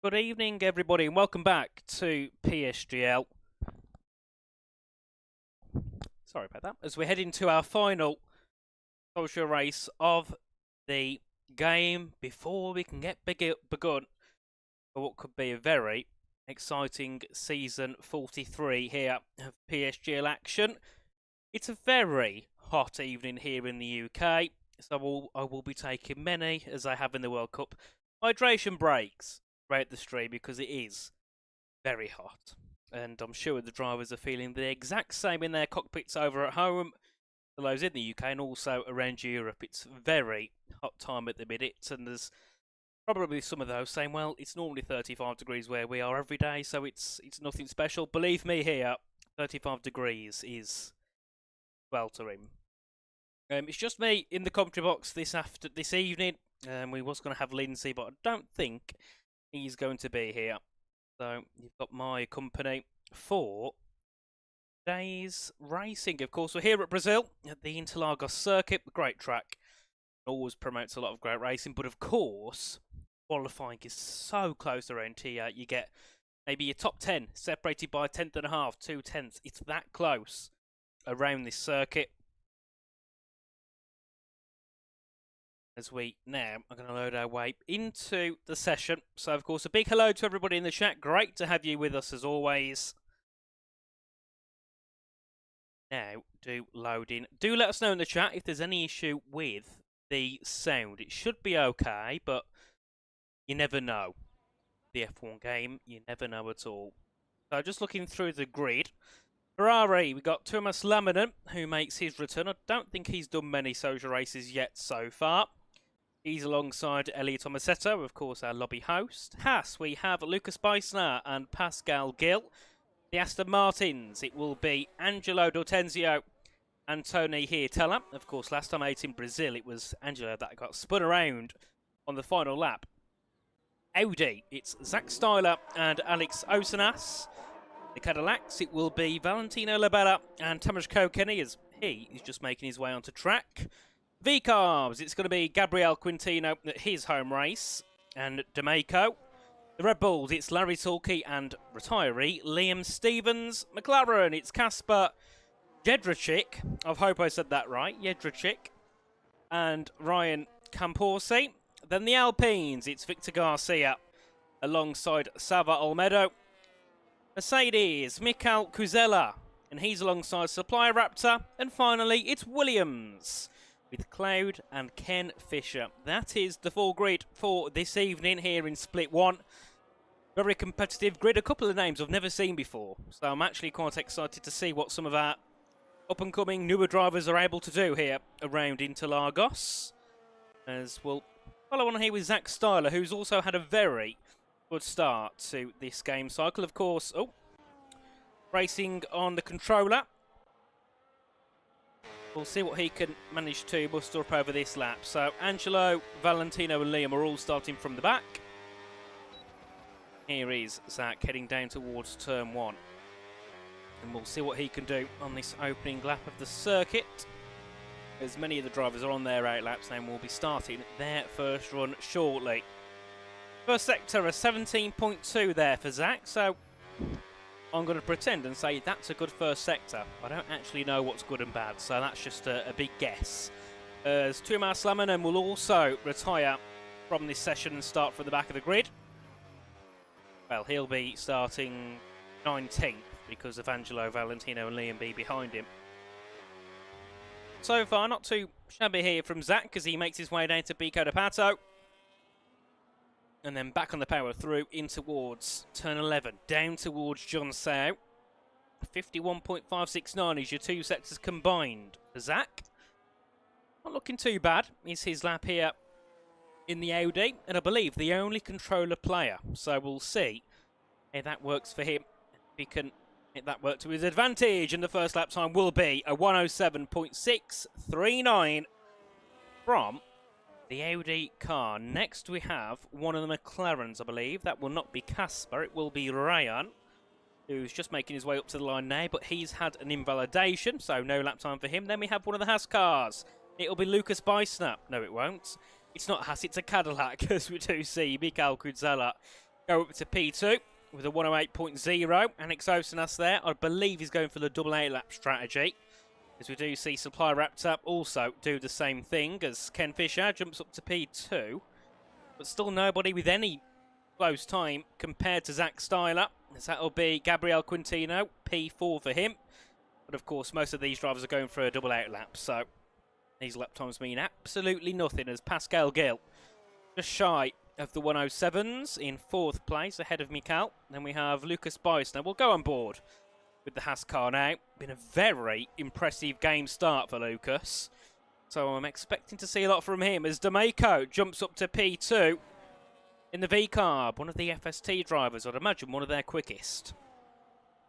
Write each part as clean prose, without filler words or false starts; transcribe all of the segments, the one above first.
Good evening, everybody, and welcome back to PSGL. Sorry about that. As we head into our final social race of the game before we can get begun for what could be a very exciting season 43 here of PSGL action. It's a very hot evening here in the UK, so I will be taking many, as I have in the World Cup, hydration breaks throughout the stream because it is very hot. And I'm sure the drivers are feeling the exact same in their cockpits over at home, for those in the UK and also around Europe. It's very hot time at the minute, and there's probably some of those saying, well, it's normally 35 degrees where we are every day, so it's nothing special. Believe me here, 35 degrees is sweltering. It's just me in the commentary box this evening. We was going to have Lindsay, but I don't think he's going to be here. So you've got my company for today's racing. Of course, we're here at Brazil at the Interlagos circuit. Great track. Always promotes a lot of great racing. But of course, qualifying is so close around here. You get maybe your top 10 separated by a tenth and a half, 2 tenths. It's that close around this circuit. As we now are going to load our way into the session. So, of course, a big hello to everybody in the chat. Great to have you with us as always. Now, do load in. Do let us know in the chat if there's any issue with the sound. It should be okay, but you never know. The F1 game, you never know at all. So, just looking through the grid. Ferrari, we got Thomas Laminen, who makes his return. I don't think he's done many social races yet so far. He's alongside Elliot Tomasetto, of course, our lobby host. Haas, we have Lucas Beisner and Pascal Gill. The Aston Martins, it will be Angelo D'Ortenzio and Tony Hirtella. Of course, last time out in Brazil, it was Angelo that got spun around on the final lap. Audi, it's Zach Styler and Alex Osanas. The Cadillacs, it will be Valentino Labella and Tamás Kokeni, as he is just making his way onto track. V-Carbs, it's going to be Gabriel Quintino at his home race, and D'Amico. The Red Bulls, it's Larry Tulke and retiree Liam Stevens. McLaren, it's Kasper Jedrzejczyk. I hope I said that right, Jedrzejczyk. And Ryan Camporsi. Then the Alpines, it's Victor Garcia alongside Sava Olmedo. Mercedes, Mikael Kuzella, and he's alongside Supply Raptor. And finally, it's Williams with Cloud and Ken Fisher. That is the full grid for this evening here in Split 1. Very competitive grid. A couple of names I've never seen before. So I'm actually quite excited to see what some of our up-and-coming newer drivers are able to do here around Interlagos. As we'll follow on here with Zach Styler, who's also had a very good start to this game cycle. Of course, racing on the controller. We'll see what he can manage to muster up over this lap. So Angelo, Valentino and Liam are all starting from the back. Here is Zach heading down towards turn 1. And we'll see what he can do on this opening lap of the circuit. As many of the drivers are on their out laps and will be starting their first run shortly. First sector, a 17.2 there for Zach. So I'm going to pretend and say that's a good first sector. I don't actually know what's good and bad, so that's just a big guess. As Thomas Laminen will also retire from this session and start from the back of the grid. Well, he'll be starting 19th because of Angelo, Valentino and Liam B behind him. So far, not too shabby here from Zach as he makes his way down to Pico de Pato. And then back on the power through in towards turn 11, down towards John Sow. 51.569 is your two sectors combined for Zach. Not looking too bad is his lap here in the Audi, and I believe the only controller player. So we'll see if that works for him. If he can make that work to his advantage, and the first lap time will be a 107.639 from the Audi car. Next we have one of the McLarens, I believe. That will not be Casper, it will be Ryan, who's just making his way up to the line now, but he's had an invalidation, so no lap time for him. Then we have one of the Haas cars. It'll be Lucas Beisner. No, it won't. It's not Haas, it's a Cadillac, as we do see Mikael Kudzala Go up to P2 with a 108.0. And Exosanas there, I believe he's going for the double 8-lap strategy. As we do see Supply Wrapped Up also do the same thing as Ken Fisher jumps up to P2. But still nobody with any close time compared to Zach Styler. As that'll be Gabriel Quintino, P4 for him. But of course, most of these drivers are going for a double 8-lap, so these lap times mean absolutely nothing as Pascal Gill just shy of the 107s in 4th place ahead of Mikael. Then we have Lucas Beissner. We'll go on board with the Haas car now. Been a very impressive game start for Lucas. So I'm expecting to see a lot from him as D'Amico jumps up to P2 in the V-Carb. One of the FST drivers, I'd imagine one of their quickest.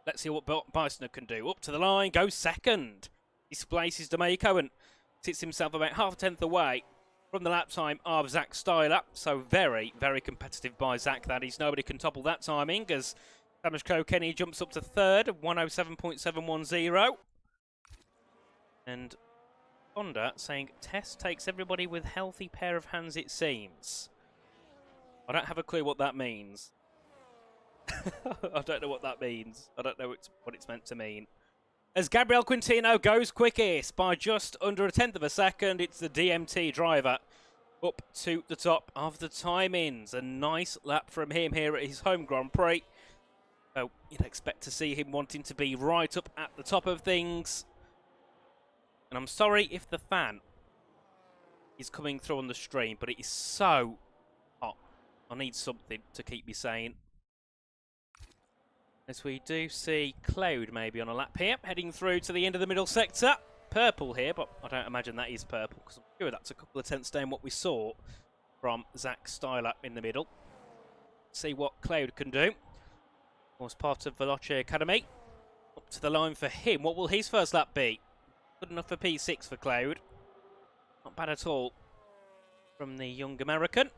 Let's see what Beissner can do. Up to the line, goes second. Displaces D'Amico and sits himself about half a tenth away from the lap time of Zach Styler. So very, very competitive by Zach, that is. Nobody can topple that timing as Tamashko Kenny jumps up to third at 107.710. And Honda saying, Test takes everybody with healthy pair of hands, it seems. I don't have a clue what that means. I don't know what that means. I don't know what it's meant to mean. As Gabriel Quintino goes quickest by just under a tenth of a second, it's the DMT driver up to the top of the timings. A nice lap from him here at his home Grand Prix. So you'd expect to see him wanting to be right up at the top of things. And I'm sorry if the fan is coming through on the stream, but it is so hot. I need something to keep me sane. As we do see Cloud maybe on a lap here, heading through to the end of the middle sector. Purple here, but I don't imagine that is purple, because I'm sure that's a couple of tenths down what we saw from Zach Styler in the middle. See what Cloud can do. Was part of Veloce Academy. Up to the line for him. What will his first lap be? Good enough for P6 for Cloud. Not bad at all from the young American.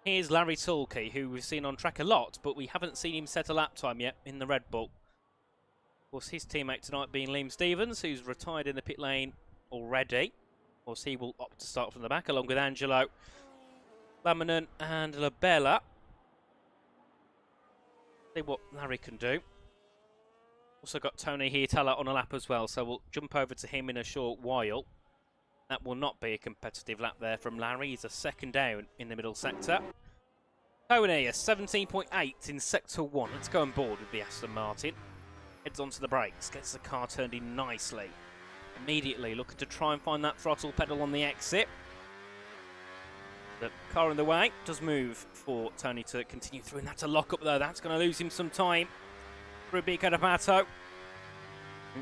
Here's Larry Tulkey, who we've seen on track a lot, but we haven't seen him set a lap time yet in the Red Bull. Of course, his teammate tonight being Liam Stevens, who's retired in the pit lane already. Of course, he will opt to start from the back, along with Angelo, Lamanen and Labella. See what Larry can do. Also got Tony Hietala on a lap as well, so we'll jump over to him in a short while. That will not be a competitive lap there from Larry. He's a second down in the middle sector. Tony, a 17.8 in sector 1. Let's go on board with the Aston Martin. Heads onto the brakes, gets the car turned in nicely. Immediately looking to try and find that throttle pedal on the exit. The car in the way does move for Tony to continue through, and that's a lock up though. That's going to lose him some time. Rubico D'Amato.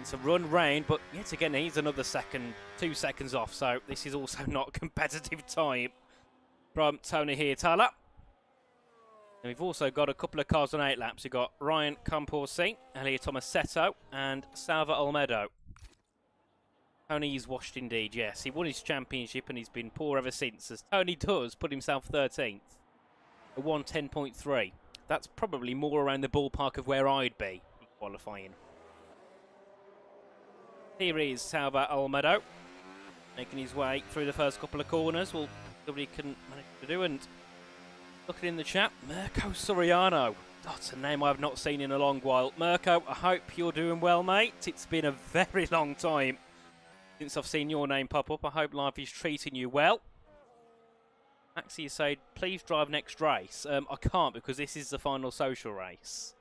It's a run round, but yet again he's another second, 2 seconds off, so this is also not competitive time from Tony Hietala. And we've also got a couple of cars on 8 laps. We've got Ryan Camporsi, Elliot Tomasetto, and Salva Olmedo. Tony's washed indeed, yes. He won his championship and he's been poor ever since, as Tony does put himself 13th. A 110.3. That's probably more around the ballpark of where I'd be in qualifying. Here is Salva Olmedo, making his way through the first couple of corners. Well, nobody can manage to do, and looking in the chat, Mirko Soriano. That's a name I've not seen in a long while. Mirko, I hope you're doing well, mate. It's been a very long time since I've seen your name pop up. I hope life is treating you well. Maxie said, please drive next race. I can't, because this is the final social race.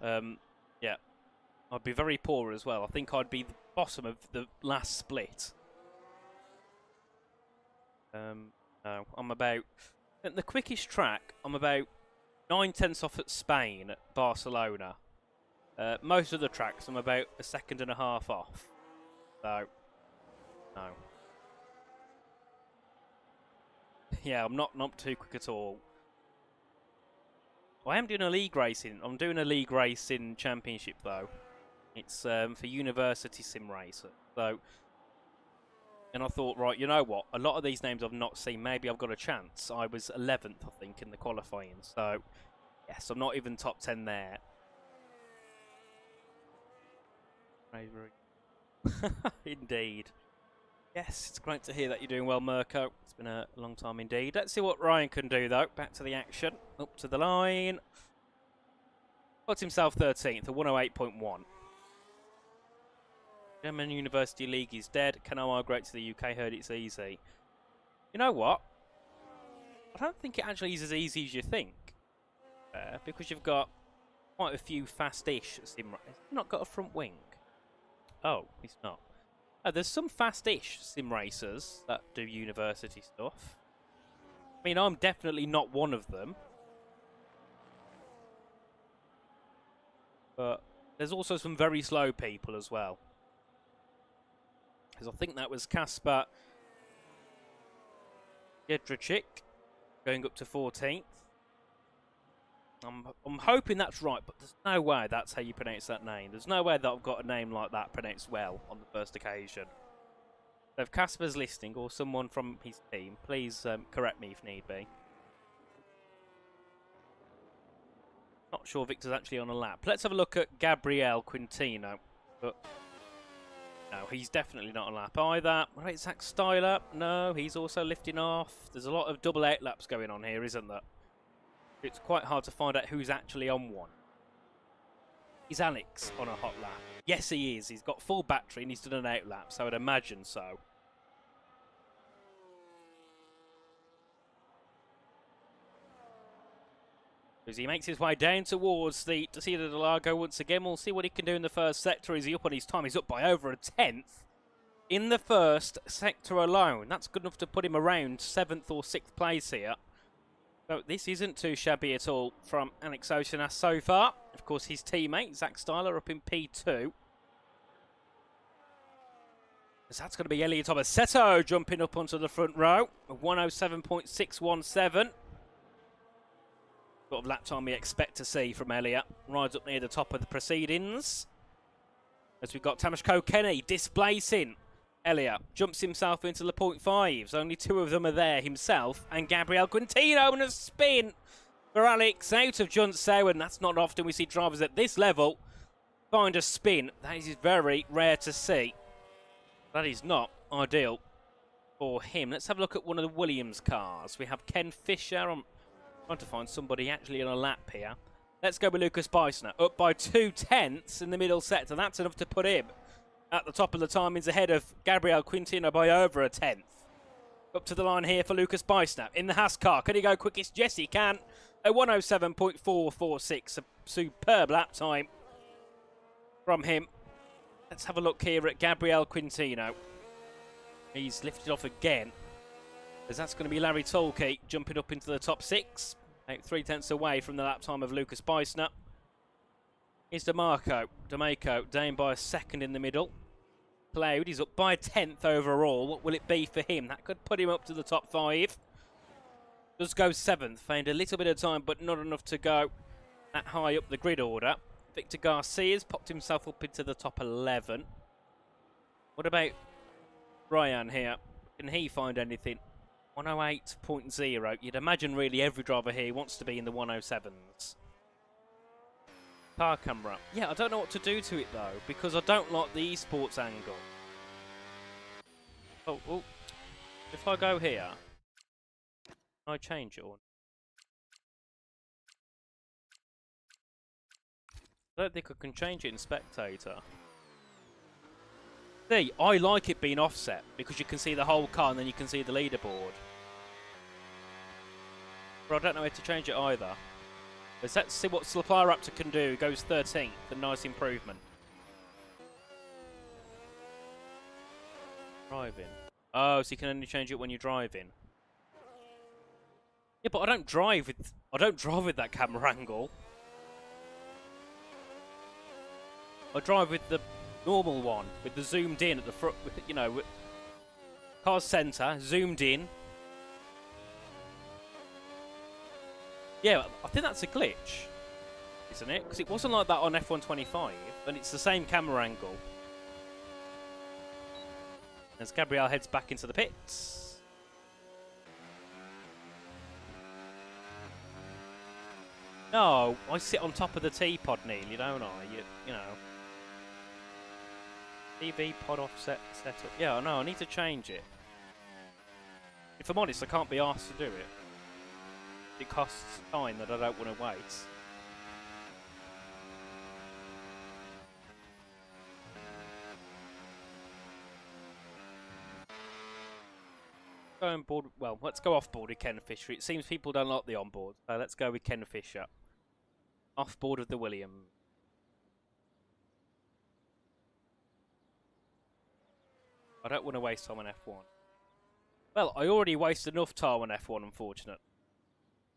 Yeah. I'd be very poor as well. I think I'd be the bottom of the last split. No, I'm about... At the quickest track, I'm about 9 tenths off at Spain, at Barcelona. Most of the tracks, I'm about a second and a half off. So, no. Yeah, I'm not too quick at all. I am doing a league racing. I'm doing a league racing championship, though. It's for University Sim Racer. So, and I thought, right, you know what? A lot of these names I've not seen. Maybe I've got a chance. I was 11th, I think, in the qualifying. So, yes, I'm not even top 10 there. Indeed. Yes, it's great to hear that you're doing well, Mirko. It's been a long time indeed. Let's see what Ryan can do, though. Back to the action. Up to the line. Puts himself 13th, a 108.1. German University League is dead. Can I migrate to the UK? Heard it's easy. You know what? I don't think it actually is as easy as you think. Because you've got quite a few fast-ish sim racers. He's not got a front wing. Oh, he's not. There's some fast-ish sim racers that do university stuff. I mean, I'm definitely not one of them. But there's also some very slow people as well. Because I think that was Kasper Jedrzejczyk going up to 14th. I'm hoping that's right, but there's no way that's how you pronounce that name. There's no way that I've got a name like that pronounced well on the first occasion. So if Kasper's listening, or someone from his team, please correct me if need be. Not sure Victor's actually on a lap. Let's have a look at Gabriel Quintino. But no, he's definitely not on a lap either. Right, Zach Styler. No, he's also lifting off. There's a lot of double out laps going on here, isn't there? It's quite hard to find out who's actually on one. Is Alex on a hot lap? Yes, he is. He's got full battery and he's done an out lap, so I'd imagine so. As he makes his way down towards the Desida de Largo once again, we'll see what he can do in the first sector. Is he up on his time? He's up by over a 10th in the first sector alone. That's good enough to put him around 7th or 6th place here. So this isn't too shabby at all from Alex Oceanas so far. Of course, his teammate, Zach Styler, up in P2. As that's going to be Elliot Tomasetto jumping up onto the front row. A 107.617. Sort of lap time we expect to see from Elliot. Rides up near the top of the proceedings. As we've got Tamashko Kenny displacing Elliot. Jumps himself into the 0.5s. Only two of them are there, himself and Gabriel Quintino, and a spin for Alex out of John Sowen. That's not often we see drivers at this level find a spin. That is very rare to see. That is not ideal for him. Let's have a look at one of the Williams cars. We have Ken Fisher. I'm trying to find somebody actually on a lap here. Let's go with Lucas Beisner. Up by 2/10 in the middle sector. That's enough to put him at the top of the timings ahead of Gabriel Quintino by over a 10th. Up to the line here for Lucas Beisner in the Haas car. Can he go quickest? Yes, he can. A 107.446. A superb lap time from him. Let's have a look here at Gabriel Quintino. He's lifted off again. As that's going to be Larry Tolke jumping up into the top 6. About 3/10 away from the lap time of Lucas Beisner. Here's D'Amico down by a second in the middle. Cloud is up by a 10th overall. What will it be for him? That could put him up to the top 5. Does go 7th. Found a little bit of time, but not enough to go that high up the grid order. Victor Garcia's popped himself up into the top 11. What about Ryan here? Can he find anything? 108.0. You'd imagine really every driver here wants to be in the 107s. Car camera. Yeah, I don't know what to do to it though, because I don't like the esports angle. Oh, if I go here, can I change it? I don't think I can change it in spectator. See, I like it being offset because you can see the whole car and then you can see the leaderboard. But I don't know how to change it either. Let's see what Slapire Raptor can do. Goes 13th, a nice improvement. Driving. Oh, so you can only change it when you're driving. Yeah, but I don't drive with that camera angle. I drive with the normal one, with the zoomed in at the front, you know, with car's centre, zoomed in. Yeah, I think that's a glitch, isn't it? Because it wasn't like that on F125, and it's the same camera angle. As Gabriel heads back into the pits. No, I sit on top of the teapot, Neil, don't I? You know. TV pod offset setup. Yeah, I know, I need to change it. If I'm honest, I can't be asked to do it. It costs time that I don't want to waste. Go on board. Well, let's go off board with Ken Fisher. It seems people don't like the on board, so let's go with Ken Fisher. Off board of the Williams. I don't want to waste time on F1. Well, I already wasted enough time on F1, unfortunately.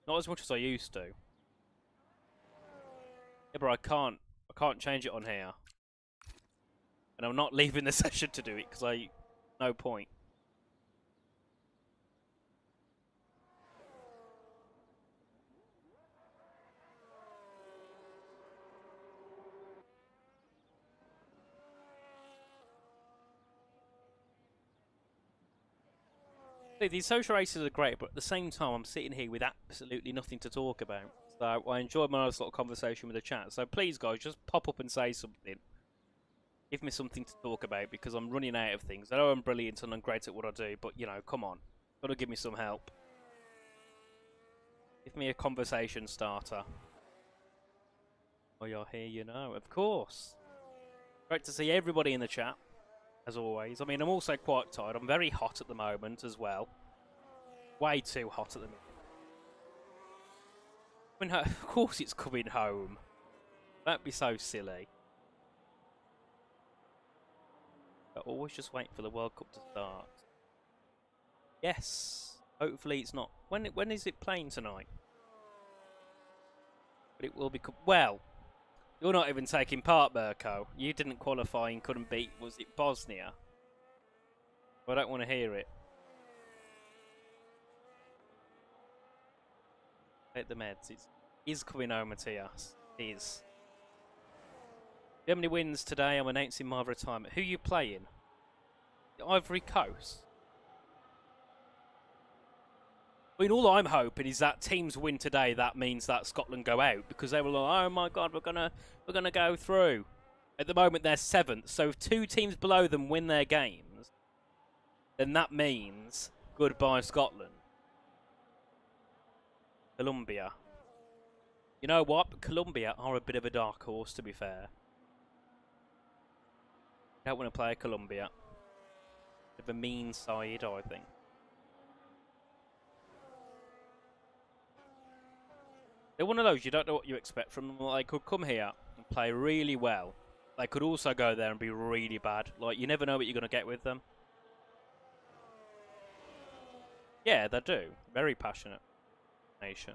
Not as much as I used to. Yeah, but I can't change it on here. And I'm not leaving the session to do it, because no point. These social races are great, but at the same time, I'm sitting here with absolutely nothing to talk about. So I enjoyed my nice little conversation with the chat. So please, guys, just pop up and say something. Give me something to talk about, because I'm running out of things. I know I'm brilliant and I'm great at what I do, but, you know, come on. Gotta give me some help. Give me a conversation starter. Oh, you're here, you know. Of course. Great to see everybody in the chat. As always. I mean, I'm also quite tired. I'm very hot at the moment as well. Way too hot at the minute. Of course it's coming home. That'd be so silly. But always just wait for the World Cup to start. Yes. Hopefully it's not. When is it playing tonight? But it will be... Well, you're not even taking part, Mirko. You didn't qualify and couldn't beat... Was it Bosnia? I don't want to hear it. Take the meds. It is coming home, Matthias. It is. Germany wins today. I'm announcing my retirement. Who are you playing? The Ivory Coast. I mean, all I'm hoping is that teams win today. That means that Scotland go out, because they were like, "Oh my God, we're gonna go through." At the moment, they're 7th, so if 2 teams below them win their games, then that means goodbye Scotland. Colombia. You know what? Colombia are a bit of a dark horse, to be fair. Don't want to play Colombia. Bit of a mean side, I think. They're one of those, you don't know what you expect from them. They could come here and play really well. They could also go there and be really bad. Like, you never know what you're going to get with them. Yeah, they do. Very passionate nation.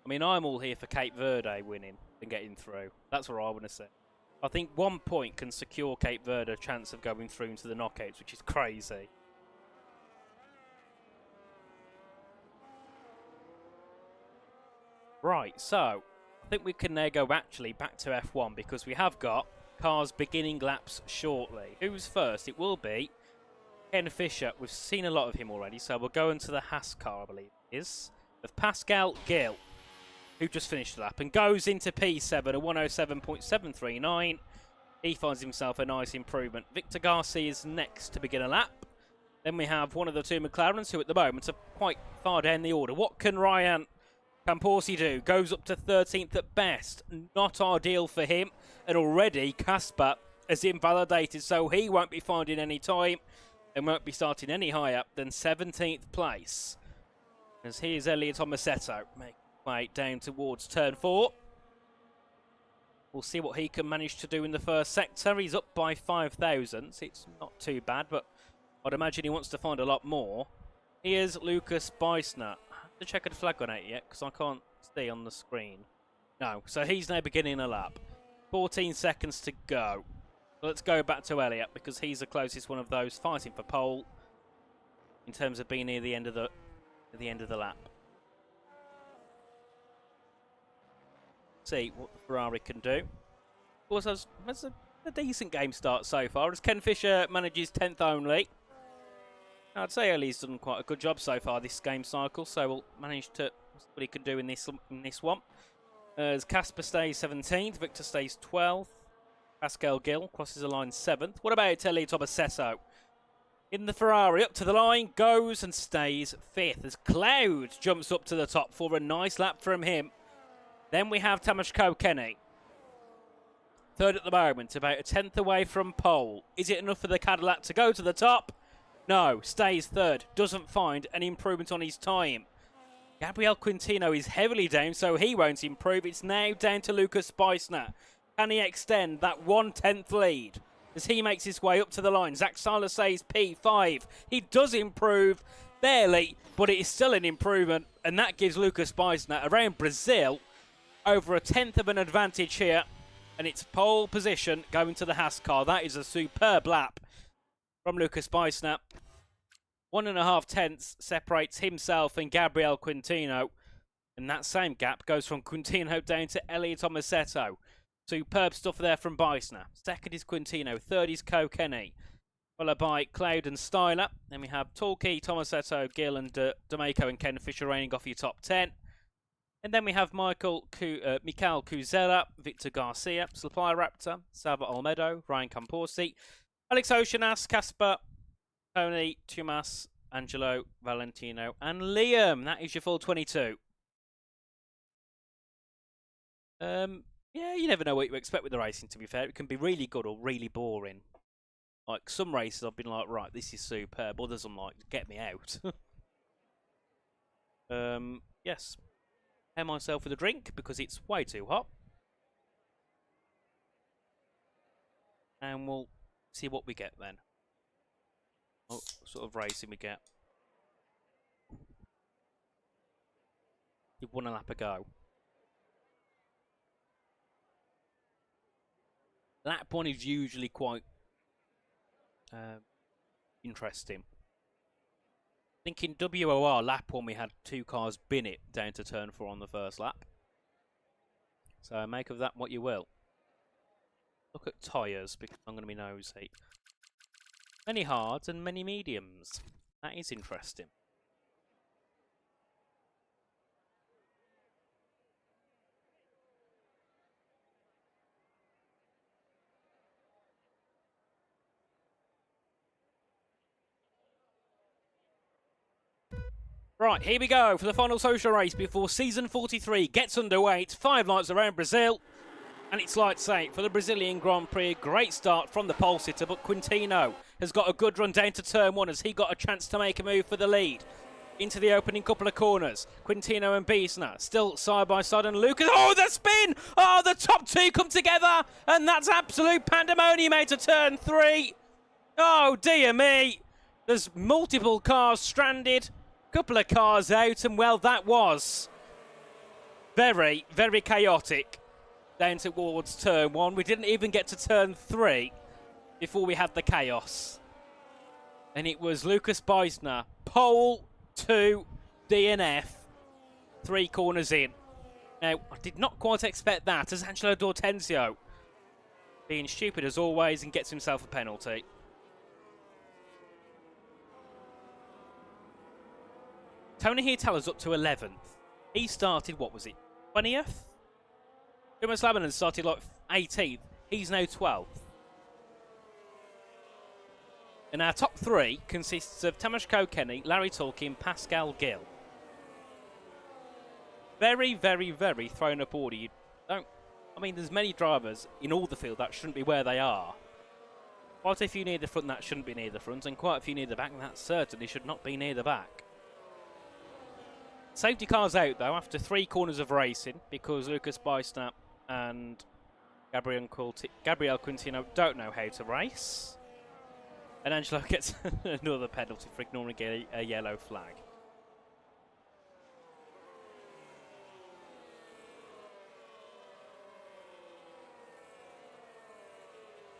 I mean, I'm all here for Cape Verde winning and getting through. That's what I want to say. I think 1 point can secure Cape Verde a chance of going through into the knockouts, which is crazy. Right, so I think we can go actually back to F1, because we have got cars beginning laps shortly. Who's first? It will be Ken Fisher. We've seen a lot of him already, so we'll go into the Haas car, I believe it is, of Pascal Gill, who just finished the lap and goes into P7 at 107.739. He finds himself a nice improvement. Victor Garcia is next to begin a lap. Then we have one of the 2 McLarens, who at the moment are quite far down the order. What can Ryan Camporsi do? Goes up to 13th at best. Not ideal for him. And already Casper has invalidated, so he won't be finding any time and won't be starting any higher than 17th place. As here's Elliot Tomasetto making way down towards turn 4. We'll see what he can manage to do in the first sector. He's up by 5,000. It's not too bad, but I'd imagine he wants to find a lot more. Here's Lucas Beisner. The checkered flag gone out yet, because I can't see on the screen. No, so he's now beginning a lap. 14 seconds to go. Let's go back to Elliot, because he's the closest one of those fighting for pole in terms of being near the end of the lap. See what the Ferrari can do. Of course, that's a decent game start so far, as Ken Fisher manages 10th only. I'd say Ellie's done quite a good job so far this game cycle, so we'll manage to see what he can do in this one. As Casper stays 17th, Victor stays 12th. Pascal Gill crosses the line 7th. What about Ellie Tomasetto? In the Ferrari, up to the line, goes and stays 5th as Cloud jumps up to the top for a nice lap from him. Then we have Tamas Kenny. 3rd at the moment, about a 10th away from pole. Is it enough for the Cadillac to go to the top? No, stays 3rd. Doesn't find an improvement on his time. Gabriel Quintino is heavily down, so he won't improve. It's now down to Lucas Beissner. Can he extend that 1/10th lead as he makes his way up to the line? Zach Seiler says P5. He does improve, barely, but it is still an improvement, and that gives Lucas Beissner around Brazil over a 10th of an advantage here, and it's pole position going to the Haas car. That is a superb lap from Lucas Beissner. 1.5 tenths separates himself and Gabriel Quintino. And that same gap goes from Quintino down to Elliot Tomasetto. Superb stuff there from Beissner. 2nd is Quintino. 3rd is Kenny. Followed by Cloud and Styler. Then we have Torquay, Tomasetto, Gill and D'Amico and Ken Fisher reigning off your top 10. And then we have Mikael Kuzella, Victor Garcia, Supply Raptor, Salva Olmedo, Ryan Camporsi, Alex Oceanas, Casper, Tony, Tumas, Angelo, Valentino, and Liam. That is your full 22. Yeah, you never know what you expect with the racing, to be fair. It can be really good or really boring. Like, some races I've been like, right, this is superb. Others I'm like, get me out. Yes. Pair myself with a drink because it's way too hot. And we'll see what we get then. What sort of racing we get. You've 1 lap ago. Lap 1 is usually quite interesting. I think in WOR, lap 1 we had 2 cars bin it down to turn 4 on the first lap. So make of that what you will. Look at tyres because I'm going to be nosy. Many hards and many mediums. That is interesting. Right, here we go for the final social race before season 43 gets underway. It's 5 lights around Brazil. And it's lights out for the Brazilian Grand Prix. Great start from the pole sitter, but Quintino has got a good run down to turn 1 as he got a chance to make a move for the lead. Into the opening couple of corners. Quintino and Beissner still side by side, and Lucas. Oh, the spin! Oh, the top 2 come together, and that's absolute pandemonium out to turn 3. Oh, dear me. There's multiple cars stranded, couple of cars out, and well, that was very, very chaotic. Down towards turn 1. We didn't even get to turn 3 before we had the chaos. And it was Lucas Beissner, pole 2 DNF, 3 corners in. Now, I did not quite expect that as Angelo D'Ortenzio being stupid as always and gets himself a penalty. Tony Hietala's up to 11th. He started, what was it, 20th? Thomas Labanon started like 18th. He's now 12th. And our top 3 consists of Tamas Kenny, Larry Tolkien, Pascal Gill. Very, very, very thrown up order. You don't. I mean, there's many drivers in all the field that shouldn't be where they are. Quite a few near the front that shouldn't be near the front, and quite a few near the back that certainly should not be near the back. Safety cars out though after 3 corners of racing because Lucas Beissner and Gabriel Quintino don't know how to race. And Angelo gets another penalty for ignoring a yellow flag.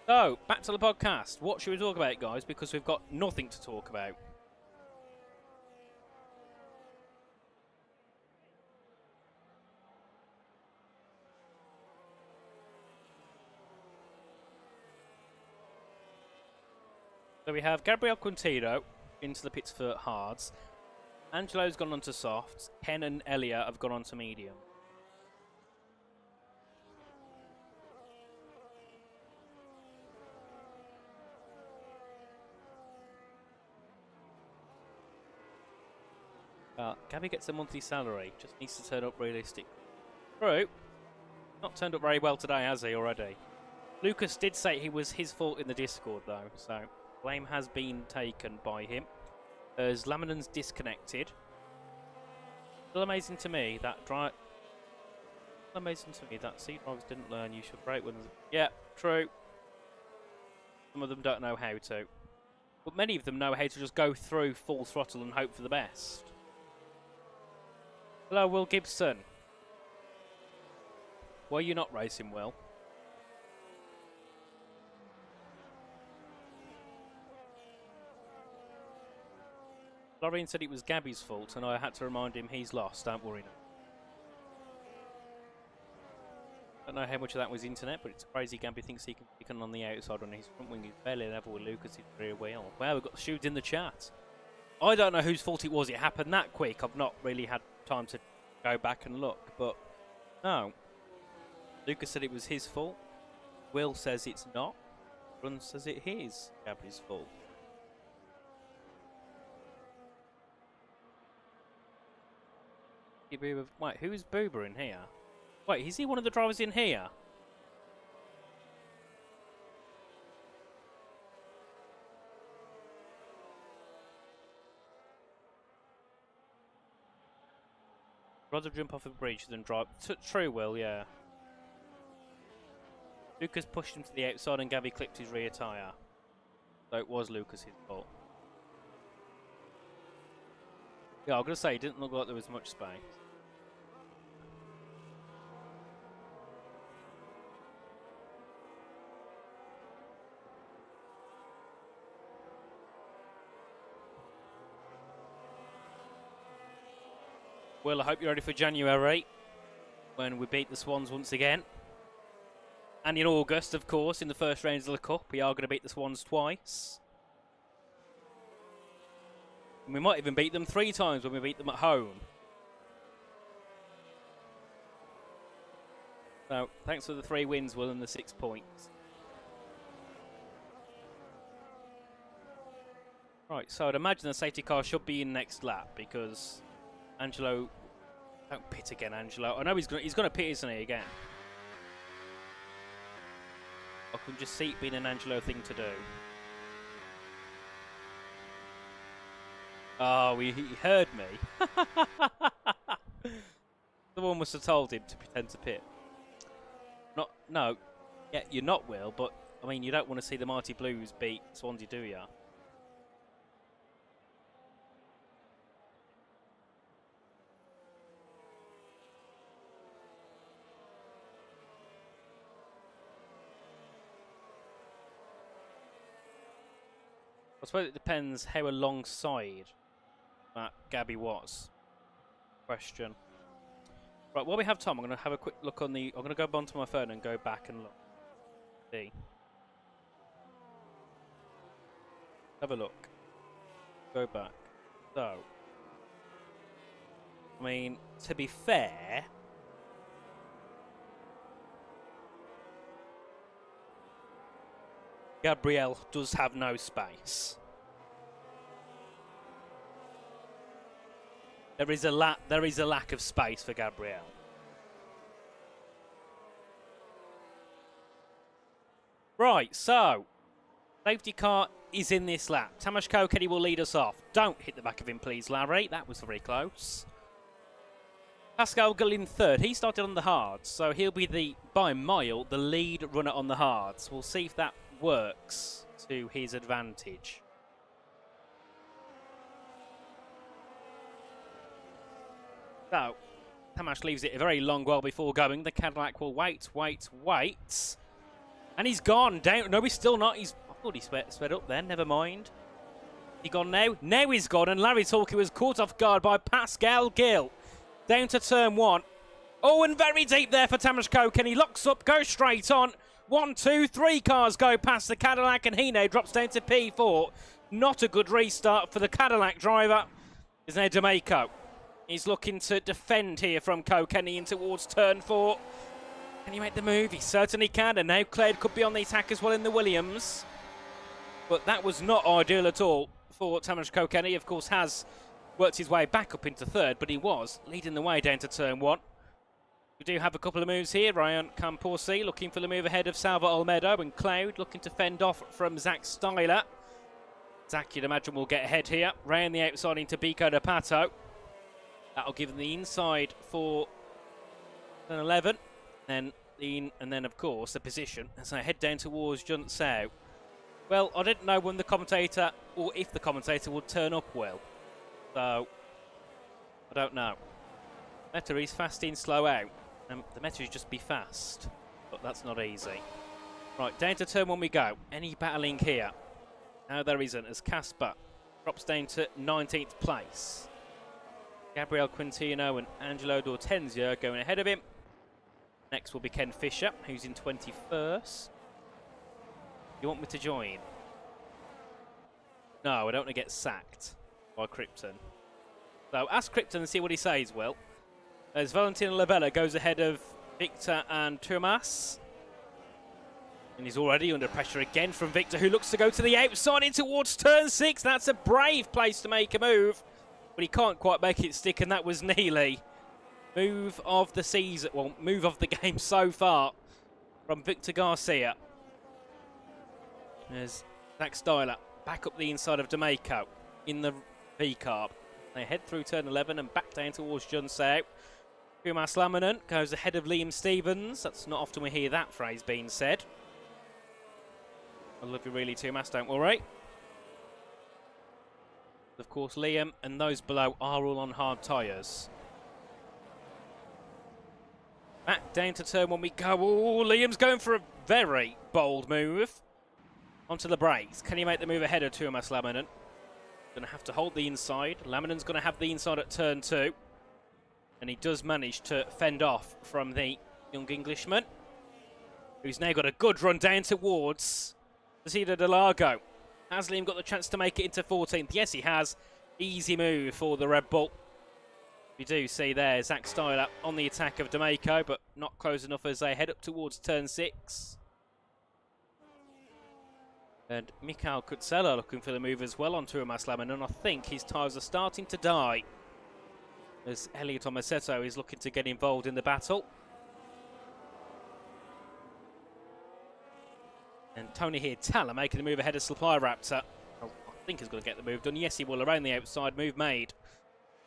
So, back to the podcast. What should we talk about, guys? Because we've got nothing to talk about. So we have Gabriel Quintino into the pits for hards. Angelo's gone on to softs. Ken and Elia have gone on to medium. Gabby gets a monthly salary. Just needs to turn up realistic. True. Not turned up very well today, has he, already? Lucas did say it was his fault in the Discord, though. So, blame has been taken by him. As Laminen's disconnected. Still amazing to me that sea drivers didn't learn you should brake when... Yeah, true. Some of them don't know how to. But many of them know how to just go through full throttle and hope for the best. Hello, Will Gibson. Why are you not racing, Will? Lorraine said it was Gabby's fault and I had to remind him he's lost. Don't worry now. Don't know how much of that was internet, but it's crazy Gabby thinks he can pick on the outside on his front wing. He's barely level with Lucas' rear wheel. Wow, we've got the shoes in the chat. I don't know whose fault it was. It happened that quick. I've not really had time to go back and look, but no. Lucas said it was his fault. Will says it's not. Run says it is Gabby's fault. Wait, who's Boober in here? Wait, is he one of the drivers in here? Rather jump off a bridge than drive. True, Will, yeah. Lucas pushed him to the outside and Gabby clipped his rear tyre. So it was Lucas's fault. Yeah, I'm going to say, it didn't look like there was much space. Well, I hope you're ready for January, when we beat the Swans once again. And in August, of course, in the first rounds of the Cup, we are going to beat the Swans twice. And we might even beat them 3 times when we beat them at home. So, thanks for the 3 wins, Will, and the 6 points. Right, so I'd imagine the safety car should be in next lap, because Angelo... Don't pit again, Angelo. I know he's gonna pit, isn't he, again? I can just see it being an Angelo thing to do. Oh, he heard me. Someone must have told him to pretend to pit. No. Yeah, you're not, Will, but, I mean, you don't want to see the Mighty Blues beat Swansea, do ya? I suppose it depends how alongside that Gabby was. Question. Right, while we have time, I'm going to have a quick look on the... I'm going to go onto my phone and go back and look. See. Have a look. Go back. So. I mean, to be fair... Gabrielle does have no space. There is a lack of space for Gabrielle. Right, so safety car is in this lap. Tamas Kokedi will lead us off. Don't hit the back of him, please, Larry. That was very close. Pascal Gull in third. He started on the hards, so he'll be by a mile, the lead runner on the hards. We'll see if that works to his advantage. So, Tamas leaves it a very long while before going. The Cadillac will wait. And he's gone down. No, he's still not. I thought he sped up then. Never mind. He gone now? Now he's gone. And Larry Talkie was caught off guard by Pascal Gill. Down to turn 1. Oh, and very deep there for Tamas Kokedi. He locks up, goes straight on. 1, 2, 3 cars go past the Cadillac, and he now drops down to P4. Not a good restart for the Cadillac driver. Is now D'Amico. He's looking to defend here from Kokedi in towards turn 4. Can he make the move? He certainly can, and now Clyde could be on the attack as well in the Williams. But that was not ideal at all for Tamas Kokedi. Of course, has worked his way back up into third, but he was leading the way down to turn 1. We do have a couple of moves here. Ryan Camporsi looking for the move ahead of Salva Olmedo, and Cloud looking to fend off from Zach Styler. Zach, you'd imagine, will get ahead here. Round the outside into Biko de Pato. That'll give them the inside for turn 11. And then, of course, the position as I head down towards Jun Sao. Well, I didn't know when the commentator, or if the commentator would turn up well. So, I don't know. Meta is fast in, slow out. The meta is just be fast. But that's not easy. Right, down to turn 1 we go. Any battling here? No, there isn't, as Casper drops down to 19th place. Gabriel Quintino and Angelo D'Ortenzio going ahead of him. Next will be Ken Fisher, who's in 21st. You want me to join? No, I don't want to get sacked by Krypton. So ask Krypton and see what he says, Will. As Valentino Labella goes ahead of Victor and Tumas. And he's already under pressure again from Victor, who looks to go to the outside in towards turn 6. That's a brave place to make a move. But he can't quite make it stick, and that was Neely. Move of the season, well, move of the game so far from Victor Garcia. There's Zach Styler back up the inside of D'Amico in the V-carb. They head through turn 11 and back down towards Jun Sao. Kumas Lamanen goes ahead of Liam Stevens. That's not often we hear that phrase being said. I love you really, Tumas, don't worry. Of course, Liam and those below are all on hard tyres. Back down to turn 1 we go. Oh, Liam's going for a very bold move. Onto the brakes. Can he make the move ahead of Tumas Lamanen? Going to have to hold the inside. Lamanen's going to have the inside at turn 2. And he does manage to fend off from the young Englishman, who's now got a good run down towards Cida de Largo. Has Liam got the chance to make it into 14th? Yes, he has. Easy move for the Red Bull. We do see there Zach Styler on the attack of D'Amico, but not close enough as they head up towards turn 6. And Mikhail Kutsela looking for the move as well on Tumas Lamanen, and I think his tyres are starting to die, as Elliot Omasetto is looking to get involved in the battle. And Tony Hirtala making the move ahead of Supply Raptor. Oh, I think he's going to get the move done. Yes, he will. Around the outside, move made.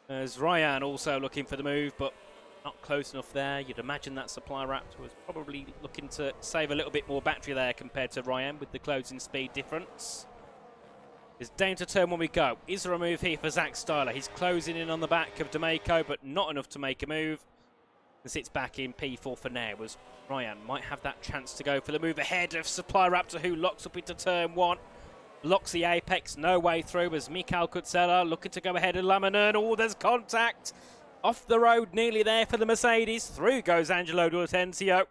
As Ryan also looking for the move, but not close enough there. You'd imagine that Supply Raptor was probably looking to save a little bit more battery there compared to Ryan with the closing speed difference. It's down to turn 1 we go. Is there a move here for Zach Styler? He's closing in on the back of D'Amico, but not enough to make a move. And sits back in P4 for now, as Ryan might have that chance to go for the move ahead of Supply Raptor, who locks up into turn 1. Locks the apex, no way through, as Mikhail Kutsela looking to go ahead of Lamanen. Oh, there's contact. Off the road, nearly there for the Mercedes. Through goes Angelo D'Ortenzio.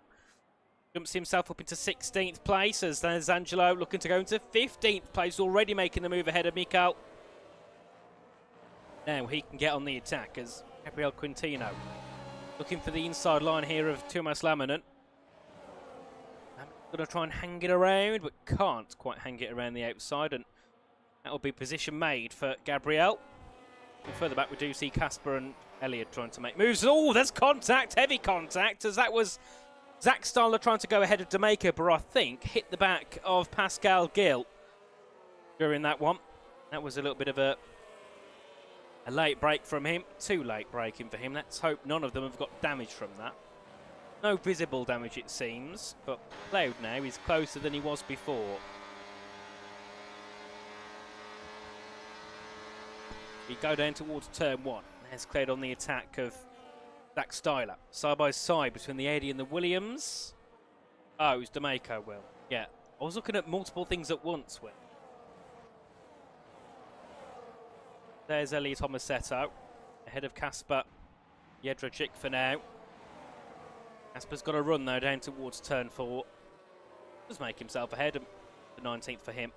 Jumps himself up into 16th place, as there's Angelo looking to go into 15th place, already making the move ahead of Mikhail. Now he can get on the attack as Gabriel Quintino looking for the inside line here of Tumas Lamanen. Going to try and hang it around, but can't quite hang it around the outside, and that will be position made for Gabriel. And further back we do see Casper and Elliot trying to make moves. Oh, there's contact, heavy contact, as that was Zach Styler trying to go ahead of D'Amico, but I think hit the back of Pascal Gill during that one. That was a little bit of a late break from him. Too late braking for him. Let's hope none of them have got damage from that. No visible damage, it seems, but Cloud now is closer than he was before. We go down towards turn 1. There's Cloud on the attack of Zach Styler. Side by side between the Eddie and the Williams. Oh, it was D'Amico, Will. Yeah, I was looking at multiple things at once, Will. There's Elliot Omasetto, ahead of Casper Jedrzejczyk for now. Casper's got a run, though, down towards turn 4. Does make himself ahead, the 19th for him.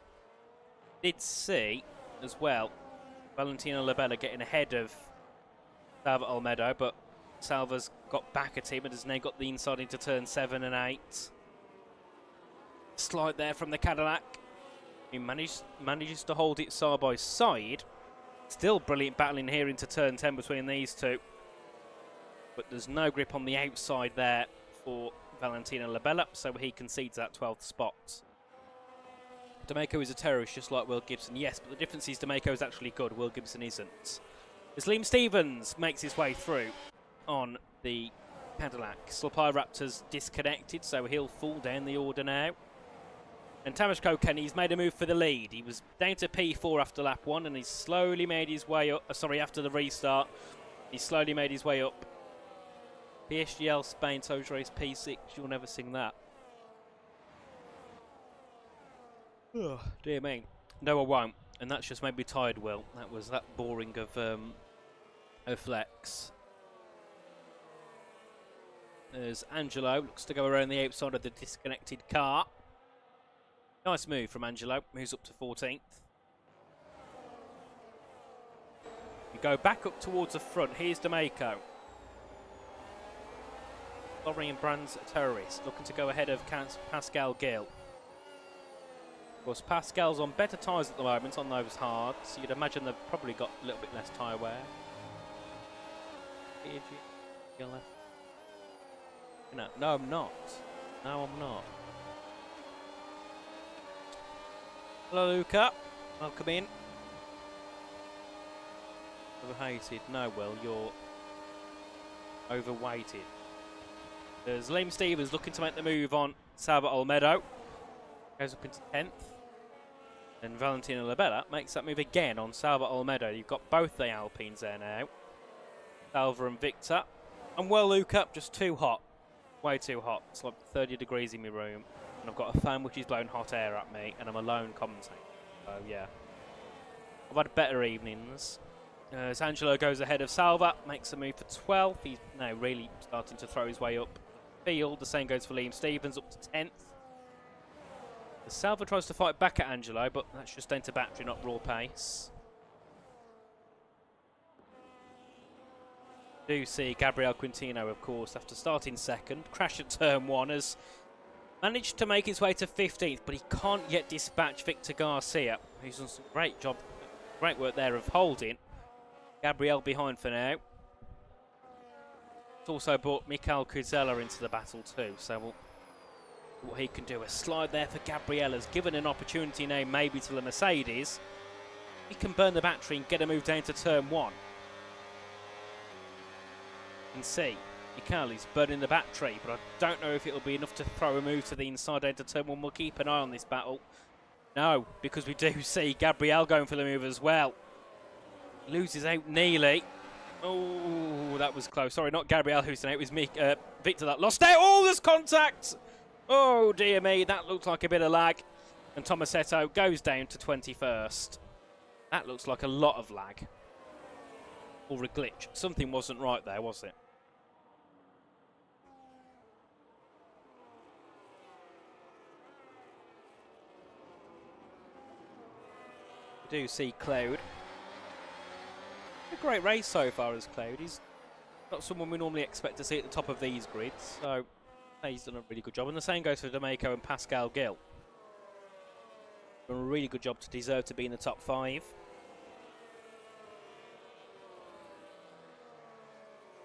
Did see, as well, Valentino Labella getting ahead of Salva Olmedo, but Salva's got back at him and has now got the inside into turn 7 and 8. Slide there from the Cadillac. He manages to hold it side by side. Still brilliant battling here into turn 10 between these two. But there's no grip on the outside there for Valentino Labella, so he concedes that 12th spot. D'Amico is a terrorist, just like Will Gibson. Yes, but the difference is D'Amico is actually good. Will Gibson isn't. As Liam Stevens makes his way through on the Cadillac. Slapire Raptor's disconnected, so he'll fall down the order now. And Tamas Kokeni, he's made a move for the lead. He was down to P4 after lap 1, and he's slowly made his way up. After the restart, he slowly made his way up. PSGL Spain Toes Race P6, you'll never sing that. Oh, dear me. No, I won't. And that's just made me tired, Will. That was that boring of Flex. There's Angelo. Looks to go around the outside of the disconnected car. Nice move from Angelo. Moves up to 14th. You go back up towards the front. Here's D'Amico. Lorraine Brand's a terrorist. Looking to go ahead of Pascal Gill. Of course, Pascal's on better tyres at the moment on those hards, so you'd imagine they've probably got a little bit less tyre wear. No, I'm not. No, I'm not. Hello, Luca. Welcome in. Overhated. No, Will, you're overweighted. There's Liam Stevens looking to make the move on Salva Olmedo. Goes up into 10th. And Valentino Labella makes that move again on Salva Olmedo. You've got both the Alpines there now. Salva and Victor. And well, Luca, just too hot. Way too hot. It's like 30 degrees in my room. And I've got a fan which is blowing hot air at me. And I'm alone commentating. So, yeah. I've had better evenings. As Angelo goes ahead of Salva. Makes a move for 12th. He's now really starting to throw his way up the field. The same goes for Liam Stevens, up to 10th. Salva tries to fight back at Angelo, but that's just down to battery, not raw pace. Do see Gabriel Quintino, of course, after starting second, crash at turn 1, has managed to make his way to 15th, but he can't yet dispatch Victor Garcia, who's done some great work there of holding Gabriel behind for now. It's also brought Mikael Kuzella into the battle too, so we'll what he can do. A slide there for Gabriel has given an opportunity now maybe to the Mercedes. He can burn the battery and get a move down to turn 1. You can see Mikael is burning the battery, but I don't know if it'll be enough to throw a move to the inside down to turn 1. We'll keep an eye on this battle. No, because we do see Gabriel going for the move as well. Loses out nearly. Oh, that was close. Sorry, not Gabriel who's out. It was Victor that lost out. Oh, there's contact. Oh, dear me, that looks like a bit of lag. And Tomasetto goes down to 21st. That looks like a lot of lag. Or a glitch. Something wasn't right there, was it? We do see Cloud. A great race so far as Cloud. He's not someone we normally expect to see at the top of these grids, so he's done a really good job. And the same goes for D'Amico and Pascal Gill. Done a really good job to deserve to be in the top 5.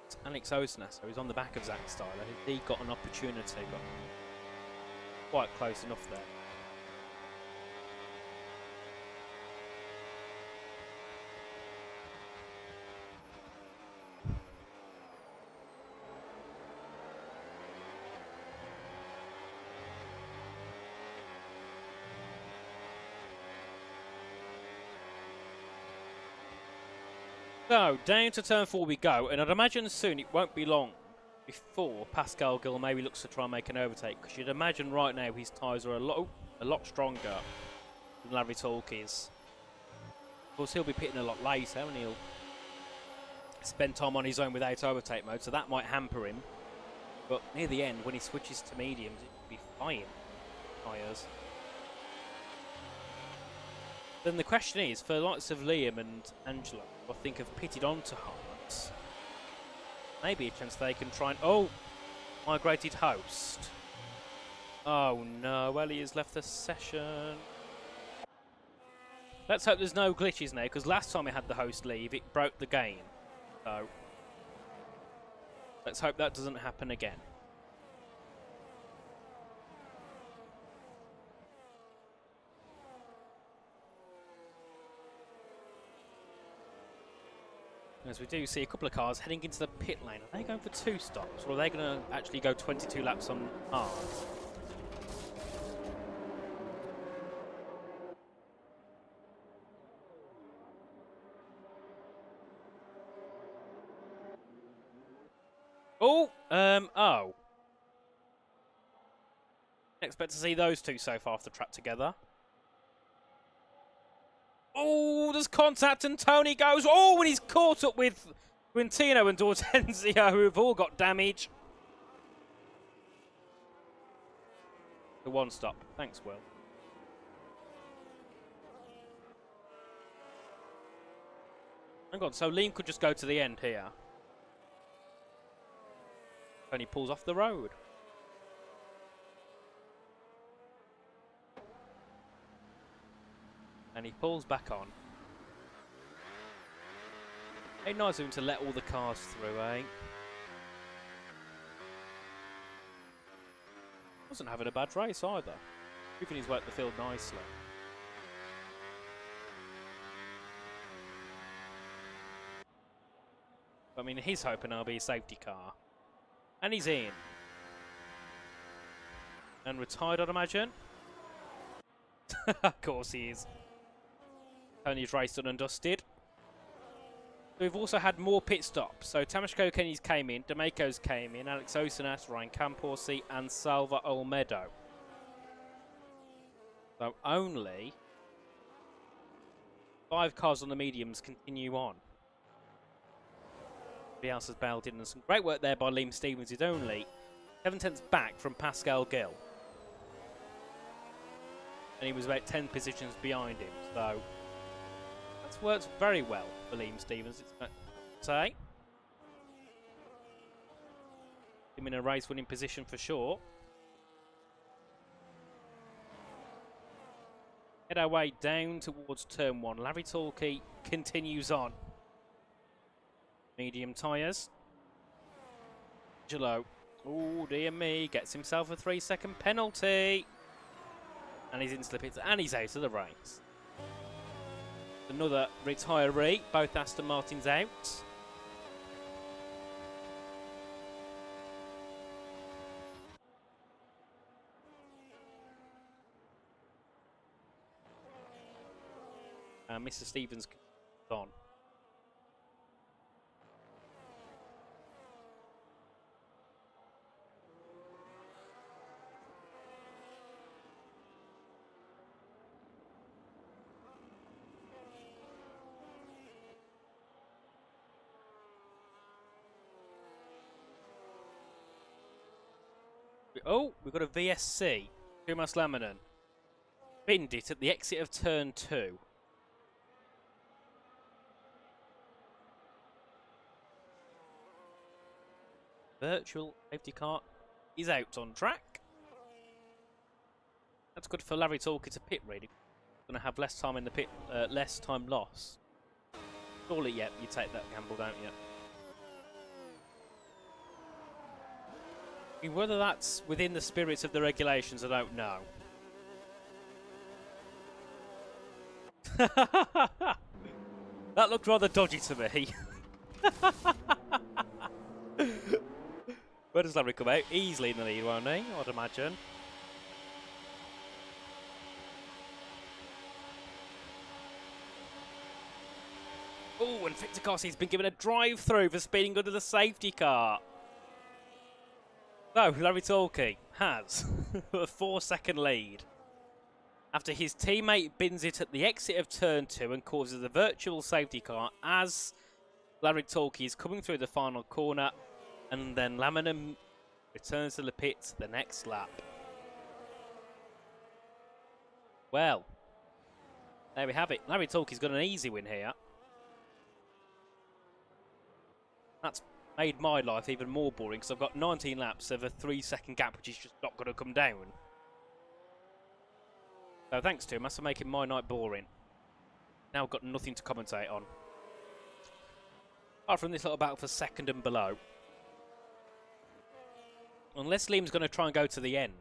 It's Alex Osner, so he's on the back of Zach Styler. He got an opportunity, but quite close enough there. So, down to turn 4 we go, and I'd imagine soon it won't be long before Pascal Gill maybe looks to try and make an overtake, because you'd imagine right now his tyres are a lot stronger than Larry Talkies. Of course, he'll be pitting a lot later, and he'll spend time on his own without overtake mode, so that might hamper him. But near the end, when he switches to mediums, it will be fine tyres. Then the question is, for the likes of Liam and Angelo, I think have pitted onto hards, maybe a chance they can try and... Oh! Migrated host. Oh no, Ellie has left the session. Let's hope there's no glitches now, because last time I had the host leave, it broke the game. So, let's hope that doesn't happen again. As we do see a couple of cars heading into the pit lane. Are they going for 2 stops, or are they going to actually go 22 laps on hard? Oh, oh. Expect to see those two so far off the track together. Oh, there's contact and Tony goes. Oh, and he's caught up with Quintino and D'Ortenzio, who have all got damage. The 1 stop. Thanks, Will. Hang on, so Liam could just go to the end here. Tony pulls off the road. And he pulls back on. Hey, nice of him to let all the cars through, eh? Wasn't having a bad race either. Moving his way up the field nicely. I mean, he's hoping it'll be a safety car. And he's in. And retired, I'd imagine. Of course he is. Tony's race done and dusted. We've also had more pit stops. So Tamashko Kenny's came in, D'Amico's came in, Alex Osanas, Ryan Camporsi, and Salva Olmedo. So only 5 cars on the mediums continue on. Everybody else has bailed in, and some great work there by Liam Stevens. He's only 7/10 back from Pascal Gill. And he was about 10 positions behind him. So that's worked very well for Liam Stevens, it's fair to say. Him in a race winning position for sure. Head our way down towards turn 1. Larry Torquay continues on. Medium tyres. Angelo, oh dear me, gets himself a 3-second penalty. And he's into the pits, and he's out of the race. Another retiree, both Aston Martins out. And Mr. Stevens on. Oh, we've got a VSC. Kumas Laminen. Binned it at the exit of turn 2. Virtual safety car is out on track. That's good for Larry Torquay to pit, really. Going to have less time in the pit, less time loss. Surely, yeah, you take that gamble, don't you? Whether that's within the spirits of the regulations, I don't know. That looked rather dodgy to me. Where does Larry come out? Easily in the lead, won't he? I'd imagine. Oh, and Victor Cossi's been given a drive-through for speeding under the safety car. No, Larry Torquay has a 4-second lead after his teammate bins it at the exit of turn 2 and causes a virtual safety car as Larry Torquay is coming through the final corner, and then Laminen returns to the pits the next lap. Well, there we have it. Larry Torquay's got an easy win here. That's made my life even more boring because I've got 19 laps of a 3-second gap, which is just not going to come down. So thanks to him, that's for making my night boring. now got nothing to commentate on. Apart from this little battle for second and below. Unless Liam's going to try and go to the end.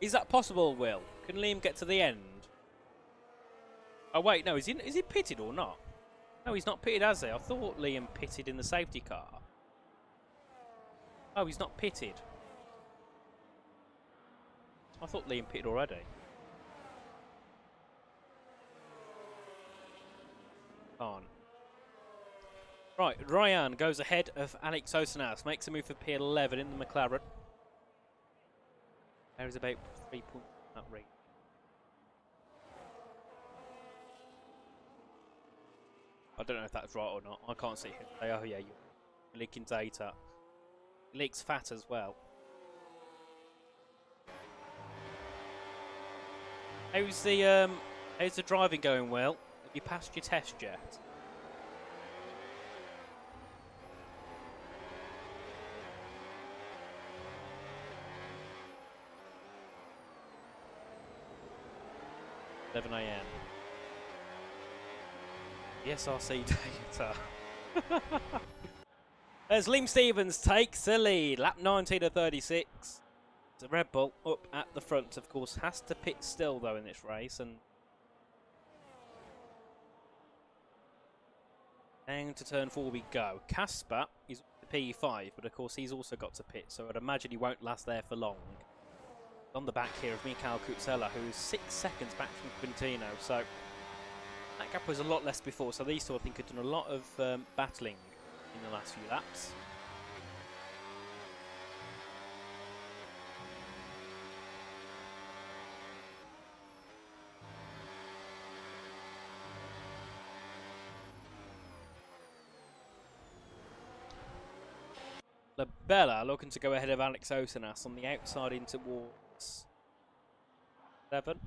Is that possible, Will? Can Liam get to the end? Oh, wait, no, is he pitted or not? No, he's not pitted, has he? I thought Liam pitted in the safety car. Oh, he's not pitted. I thought Liam pitted already. On. Right, Ryan goes ahead of Alex Osanas, makes a move for P11 in the McLaren. There is about 3 points that rate. I don't know if that's right or not. I can't see him. Oh yeah, you're leaking data. He leaks fat as well. How's the driving going, Will? Have you passed your test yet? AM. The SRC data. As Liam Stevens takes the lead, lap 19 of 36. The Red Bull up at the front, of course, has to pit still though in this race, and down to turn 4 we go. Casper is the P5, but of course he's also got to pit, so I'd imagine he won't last there for long. On the back here of Mikhail Kutsela, who is 6 seconds back from Quintino, so that gap was a lot less before, so these two I think have done a lot of battling in the last few laps. Labella looking to go ahead of Alex Osanas on the outside in towards 7.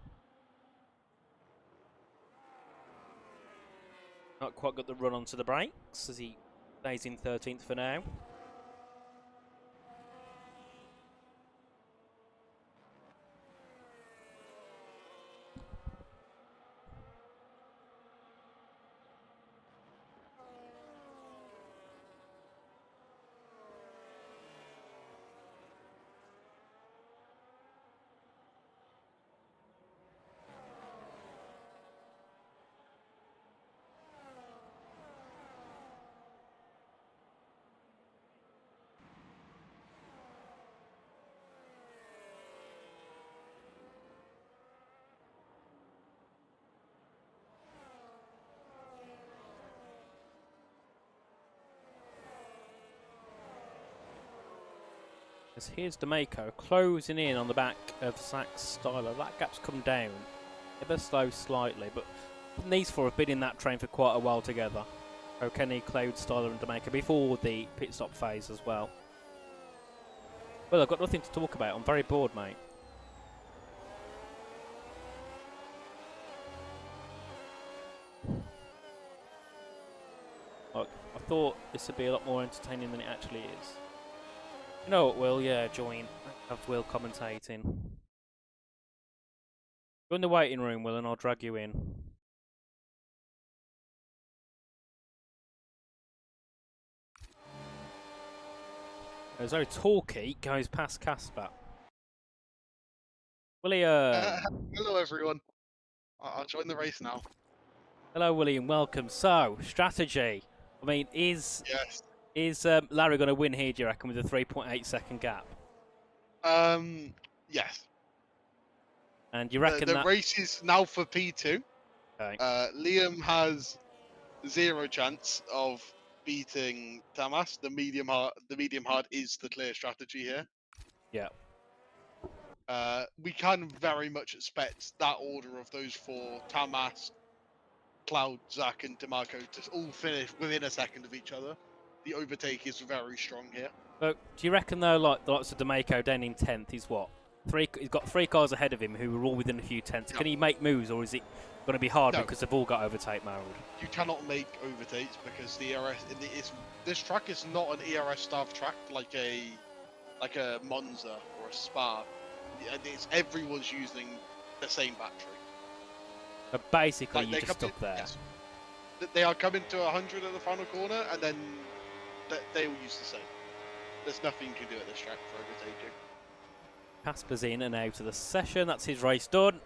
Not quite got the run onto the brakes as he stays in 13th for now. As here's D'Amico closing in on the back of Zach Styler. That gap's come down ever so slightly, but these four have been in that train for quite a while together. O'Kenny, Cloud, Styler and D'Amico before the pit stop phase as well. Well, I've got nothing to talk about. I'm very bored, mate. Look, I thought this would be a lot more entertaining than it actually is. You know what, Will? Yeah, join. Have Will commentating. Go in the waiting room, Will, and I'll drag you in. As though Torquay goes past Casper. William. Hello, everyone. I'll join the race now. Hello, William. Welcome. So, strategy. I mean, is Larry going to win here, do you reckon, with a 3.8 second gap? Yes. And you reckon the race is now for P2. Okay. Liam has 0 chance of beating Tamas. The medium hard is the clear strategy here. Yeah. We can very much expect that order of those 4, Tamas, Cloud, Zach, and Demarco, to all finish within a second of each other. The overtake is very strong here. But do you reckon, though, like the likes of D'Amico down in 10th, he's what? He's got 3 cars ahead of him who are all within a few tenths. Can he make moves, or is it going to be hard because they've all got overtake mode? You cannot make overtakes because the ERS this track is not an ERS staff track like a Monza or a Spa. Everyone's using the same battery. But basically, Like you're they just come in, stuck there. yes, they are coming to 100 at the final corner, and then they will use the same. There's nothing you can do at this track for overtaking. Casper's in and out of the session. That's his race done.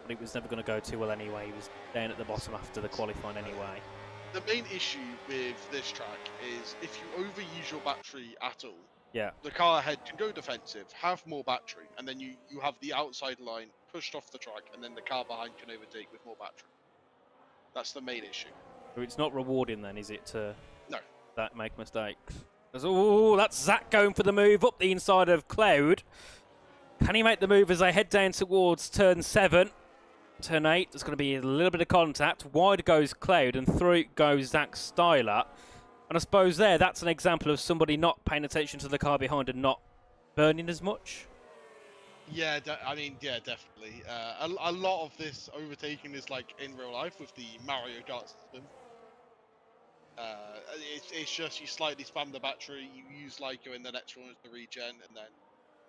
But it was never going to go too well anyway. He was down at the bottom after the qualifying anyway. The main issue with this track is if you overuse your battery at all, Yeah. the car ahead can go defensive, have more battery, and then you have the outside line pushed off the track, and then the car behind can overtake with more battery. That's the main issue. So it's not rewarding then, is it, to No. make mistakes? Oh, that's Zach going for the move up the inside of Cloud. Can he make the move as they head down towards turn 7? Turn 8, there's going to be a little bit of contact. Wide goes Cloud and through goes Zach Styler. And I suppose that's an example of somebody not paying attention to the car behind and not burning as much. Yeah, yeah, definitely. A lot of this overtaking is like in real life with the Mario Kart system. It's just you slightly spam the battery, you use Lyco in the next one as the regen, and then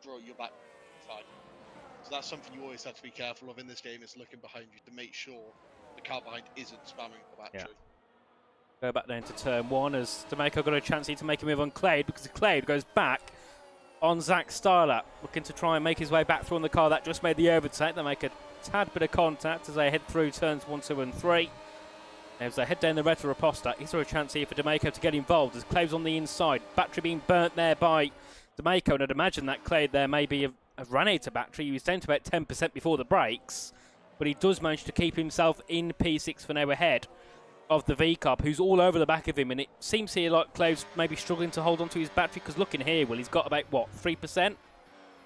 throw your back fine. So that's something you always have to be careful of in this game, is looking behind you to make sure the car behind isn't spamming the battery. Go back down to turn 1 as D'Amico got a chance here to make a move on Cloud, because Cloud goes back on Zach Styler, looking to try and make his way back through on the car that just made the overtake. They make a tad bit of contact as they head through turns 1, 2 and 3. As they head down the Retro Reposta, is there a chance here for D'Amico to get involved as Cloud's on the inside? Battery being burnt there by D'Amico, and I'd imagine that Cloud there maybe have ran out of battery. He was down to about 10% before the brakes, but he does manage to keep himself in P6 for now ahead of the V-Cub, who's all over the back of him, and it seems here like Cloud's maybe struggling to hold on to his battery, because looking here, well, he's got about, what, 3%?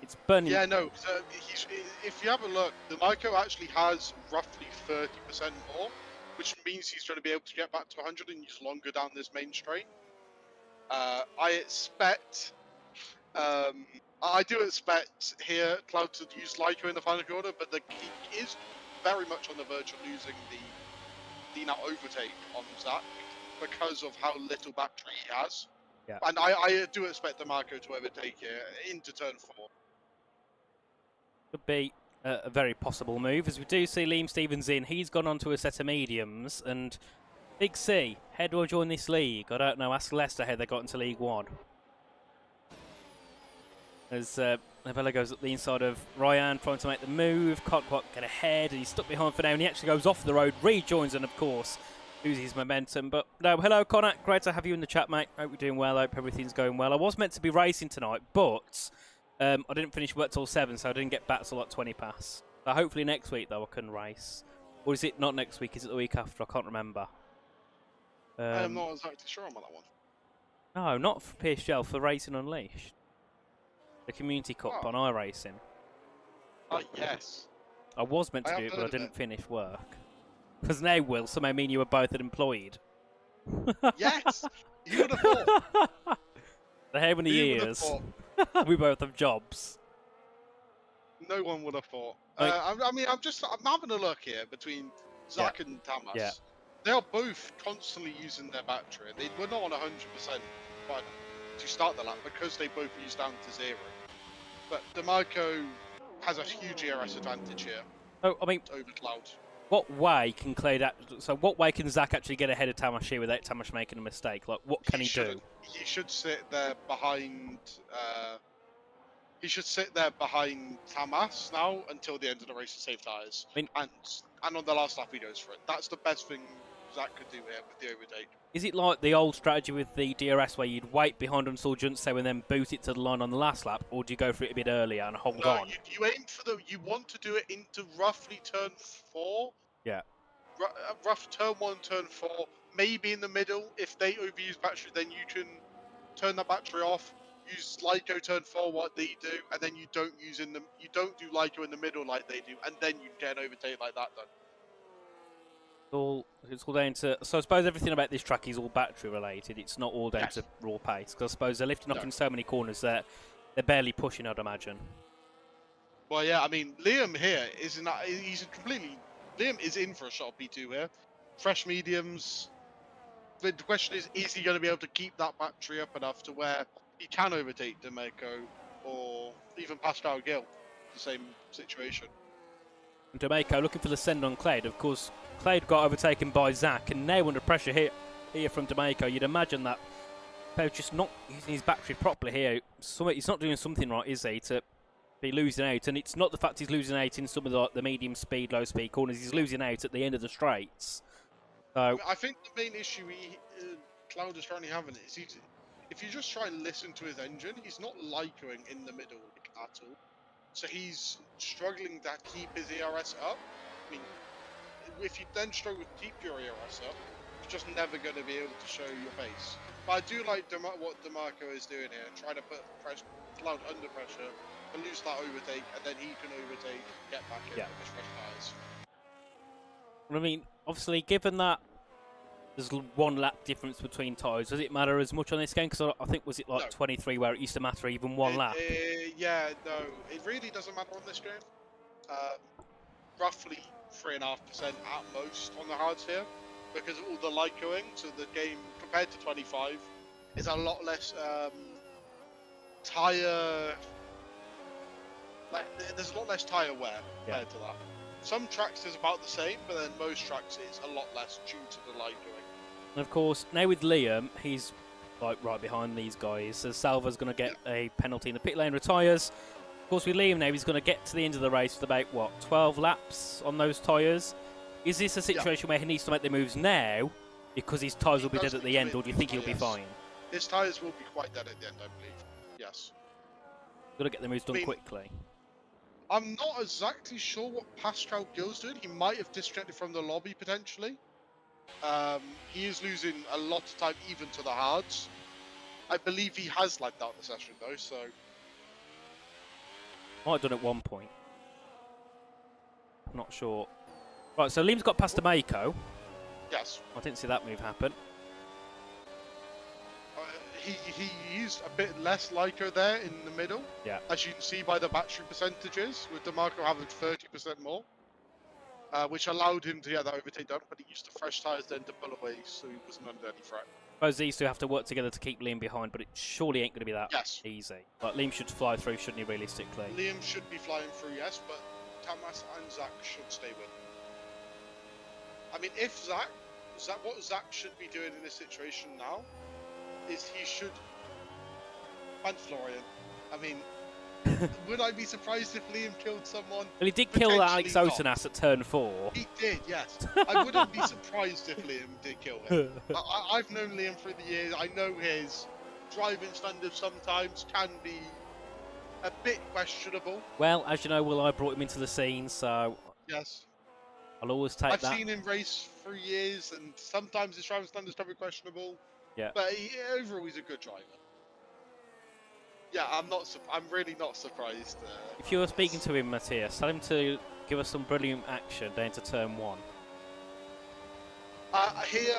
It's burning. Yeah, no, so if you have a look, D'Amico actually has roughly 30% more, which means he's going to be able to get back to 100 and use longer down this main straight. I do expect here Cloud to use Lyco in the final quarter, but he is very much on the verge of losing the now overtake on Zach because of how little battery he has. Yeah. And I do expect D'Amico to overtake here into turn 4. Could be a very possible move, as we do see Liam Stevens in. He's gone on to a set of mediums, and Big C, how do I join this league? I don't know, ask Leicester how they got into League 1. As Novella goes up the inside of Ryan, trying to make the move, can't quite get ahead, and he's stuck behind for now, and he actually goes off the road, rejoins, and of course, loses momentum. But no, hello Connor, great to have you in the chat, mate. Hope you're doing well, hope everything's going well. I was meant to be racing tonight, but I didn't finish work till 7, so I didn't get back till like 20 past. So hopefully next week, though, I can race. Or is it not next week, is it the week after? I can't remember. I'm not exactly sure on that one. No, not for PSGL, for Racing Unleashed. The Community Cup on iRacing. Oh, yes. I was meant to do it, but I didn't finish work. Because now, Will, somehow me and you are both employed. Yes! You would have thought. The how many years? We both have jobs. No one would have thought. I'm having a look here between Zach and Tamas. Yeah. They are both constantly using their battery. They were not on 100% to start the lap because they both used down to 0. But D'Amico has a huge ERS advantage here. Oh, I mean, over Cloud. What way can what way can Zach actually get ahead of Tamas here without Tamas making a mistake? Like, what can he do? He should sit there behind. He should sit there behind Tamas now until the end of the race to save tyres. I mean, and on the last lap he goes for it. That's the best thing Zach could do here with the overtake. Is it like the old strategy with the DRS where you'd wait behind until Juntse and then boot it to the line on the last lap, or do you go for it a bit earlier and hold on? You aim for you want to do it into roughly turn 4. Yeah. Rough turn 1, turn 4, maybe in the middle. If they overuse battery, then you can turn that battery off. Use Lyco turn 4, what they do, and then you don't do Lyco in the middle like they do, and then you get an overtake like that done. It's all down to. So I suppose everything about this track is all battery related. It's not all down to raw pace. Because I suppose they're lifting off in so many corners that they're barely pushing, I'd imagine. Well, yeah, I mean, Liam here Liam is in for a shot P2 here. Fresh mediums. The question is he going to be able to keep that battery up enough to where he can overtake D'Amico or even Pascal Gill? The same situation. D'Amico looking for the send on Clade. Of course, Clade got overtaken by Zach, and now under pressure here from D'Amico. You'd imagine that Clade's just not using his battery properly here. So he's not doing something right, is he, to be losing out? And it's not the fact he's losing out in some of the medium speed, low speed corners. He's losing out at the end of the straights. So I think the main issue Cloud is currently having is if you just try and listen to his engine, he's not lycoing in the middle at all. So he's struggling to keep his ERS up. I mean, if you then struggle to keep your ERS up, you're just never going to be able to show your pace. But I do like what DeMarco is doing here, trying to put Cloud under pressure, and lose that overtake, and then he can overtake, get back in with his fresh tyres. I mean, obviously, given that there's 1 lap difference between tyres, does it matter as much on this game? Because I think, was it like 23 where it used to matter even 1 lap? Yeah, no, it really doesn't matter on this game. Roughly 3.5% at most on the hards here, because of all the lycoing. So the game, compared to 25, is a lot less tyre. Like, there's a lot less tyre wear compared to that. Some tracks is about the same, but then most tracks is a lot less due to the lycoing. And of course, now with Liam, he's like right behind these guys. So Salva's going to get a penalty in the pit lane, retires. Of course, with Liam now, he's going to get to the end of the race with about, what, 12 laps on those tyres? Is this a situation where he needs to make the moves now because his tyres will be dead at the end, or do you think he'll be fine? His tyres will be quite dead at the end, I believe. Yes. Got to get the moves done quickly. I'm not exactly sure what Pascal Gill's doing. He might have disconnected from the lobby, potentially. He is losing a lot of time even to the hards. I believe he has lagged out the session, though, so... Might have done at one point. I'm not sure. Right, so Liam's got past D'Amico. Yes. I didn't see that move happen. He used a bit less Lyco there in the middle. Yeah. As you can see by the battery percentages, with DeMarco having 30% more. Which allowed him to get that overtake done, but he used the fresh tyres then to pull away, so he wasn't under any threat. I suppose these two have to work together to keep Liam behind, but it surely ain't going to be that easy. Like, Liam should fly through, shouldn't he, realistically? Liam should be flying through, yes, but Tamas and Zach should stay with him. I mean, if what Zach should be doing in this situation now is he should... And Florian. I mean, would I be surprised if Liam killed someone? Well, he did kill Alex Otanas at turn 4. He did, yes. I wouldn't be surprised if Liam did kill him. I've known Liam through the years. I know his driving standards sometimes can be a bit questionable. Well, as you know, Will, I brought him into the scene, so... Yes. I'll always take that. I've seen him race for years, and sometimes his driving standards can be questionable. Yeah. But overall, he's a good driver. Yeah, I'm really not surprised. If you're speaking to him, Matthias, tell him to give us some brilliant action down to turn 1. Here,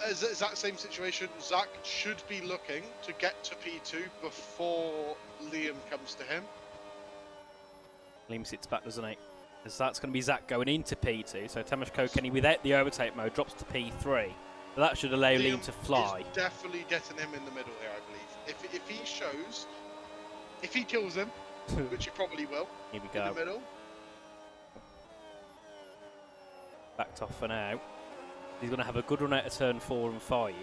exact same situation. Zach should be looking to get to P2 before Liam comes to him. Liam sits back, doesn't he? As that's going to be Zach going into P2. So Tamas Kokeni, without the overtake mode, drops to P3. So that should allow Liam to fly. Is definitely getting him in the middle here, I believe. If he shows... If he kills him, which he probably will, here we go. In the middle. Backed off for now. He's going to have a good run out of turn 4 and 5.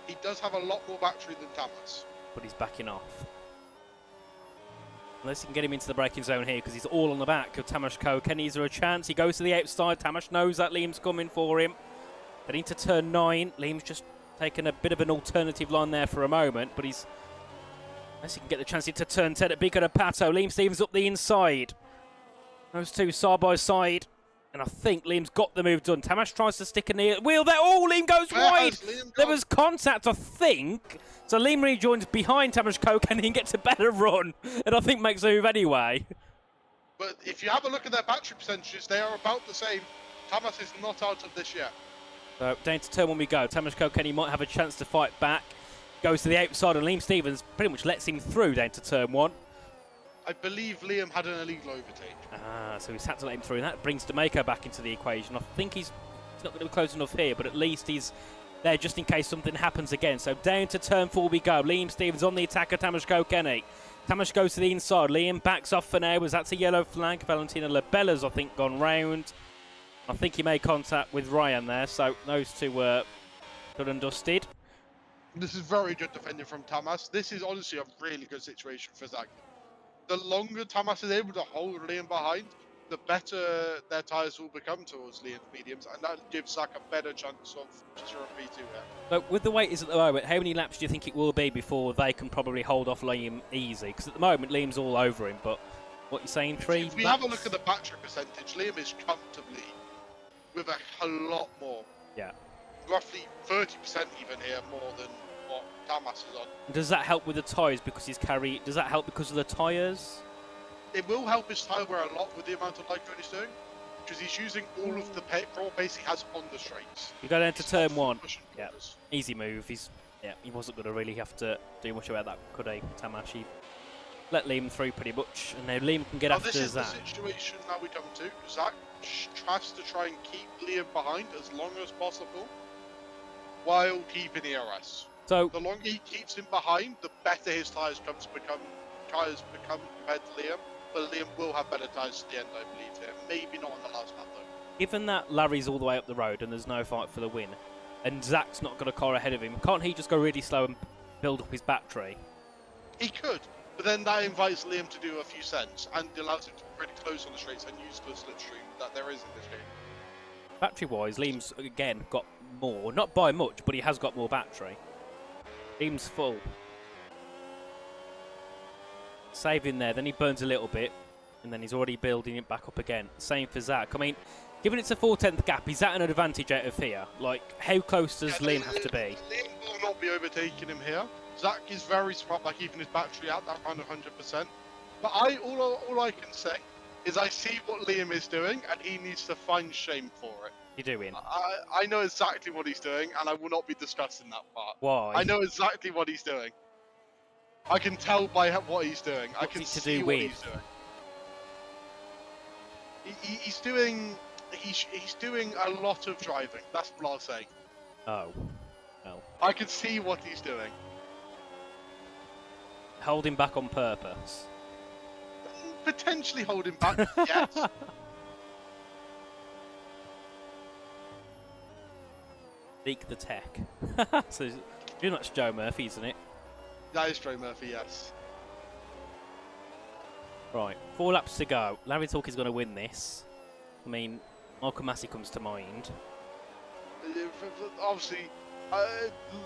He does have a lot more battery than Tamas. But he's backing off. Unless he can get him into the braking zone here, because he's all on the back of Tamas Kokeni. Is there a chance? He goes to the outside. Tamas knows that Liam's coming for him. Heading to turn 9. Liam's just taken a bit of an alternative line there for a moment, but he's... Unless he can get the chance into turn 10 at Bico de Pato. Liam Stevens up the inside. Those two side by side. And I think Liam's got the move done. Tamas tries to stick a knee at the wheel there. Oh, Liam goes wide. There was contact, I think. So Liam rejoins behind Tamas Kokeni and gets a better run. And I think makes a move anyway. But if you have a look at their battery percentages, they are about the same. Tamas is not out of this yet. So down to turn 1 we go. Tamas Kokeni might have a chance to fight back. Goes to the outside, and Liam Stevens pretty much lets him through down to turn 1. I believe Liam had an illegal overtake. So he's had to let him through, and that brings D'Amico back into the equation. I think he's not going to be close enough here, but at least he's there just in case something happens again. So down to turn 4 we go. Liam Stevens on the attack of Tamas Kokeni. Tamash goes to the inside. Liam backs off for now, as that's a yellow flag. Valentina Labella's, I think, gone round. I think he made contact with Ryan there, so those two were good and dusted. This is very good defending from Tamas. This is honestly a really good situation for Zach. The longer Tamas is able to hold Liam behind, the better their tyres will become towards Liam's mediums, and that gives Zach a better chance of securing P2 here. But with the way it is at the moment, how many laps do you think it will be before they can probably hold off Liam easy? Because at the moment, Liam's all over him, but what you're saying, 3 If we laps? have a look at the battery percentage, Liam is comfortably with a lot more. Yeah. Roughly 30% even here more than what Tamas is on. Does that help with the tyres because he's carrying... Does that help because of the tyres? It will help his tyre wear a lot with the amount of light he's doing, because he's using all of the raw pace he has on the straights. You go down to turn 1. Yeah. Corners. Easy move. He wasn't going to really have to do much about that, could he, Tamashi? Let Liam through pretty much, and now Liam can get after This is Zach. the situation that we come to. Zach tries to try and keep Liam behind as long as possible, while keeping the ERS. So The longer he keeps him behind, the better his tyres become compared to Liam. But Liam will have better tyres at the end, I believe. Here. Maybe not on the last lap though. given that Larry's all the way up the road and there's no fight for the win, and Zach's not got a car ahead of him, can't he just go really slow and build up his battery? He could, but then that invites Liam to do a few cents and allows him to be pretty close on the straights and use the slipstream that there is in this game. Battery-wise, Liam's, again, got more. Not by much, but he has got more battery. Liam's full. Saving there, then he burns a little bit, and then he's already building it back up again. Same for Zach. I mean, given it's a 4/10 gap, is that an advantage out of here? Like, how close does Liam have to be? Liam will not be overtaking him here. Zach is very smart by keeping his battery at that around 100%. But all I can say is I see what Liam is doing, and he needs to find shame for it. You're doing? I know exactly what he's doing, and I will not be discussing that part. Why? I know exactly what he's doing. I can tell by what he's doing. I can see what he's doing. He's doing a lot of driving. That's what I'll say. Oh. Well. I can see what he's doing. Holding back on purpose. Potentially holding back, yes. Leak the tech. So, pretty much Joe Murphy, isn't it? That is Joe Murphy, yes. Right, 4 laps to go. Larry Talkie's going to win this. I mean, Michael Massey comes to mind. Obviously,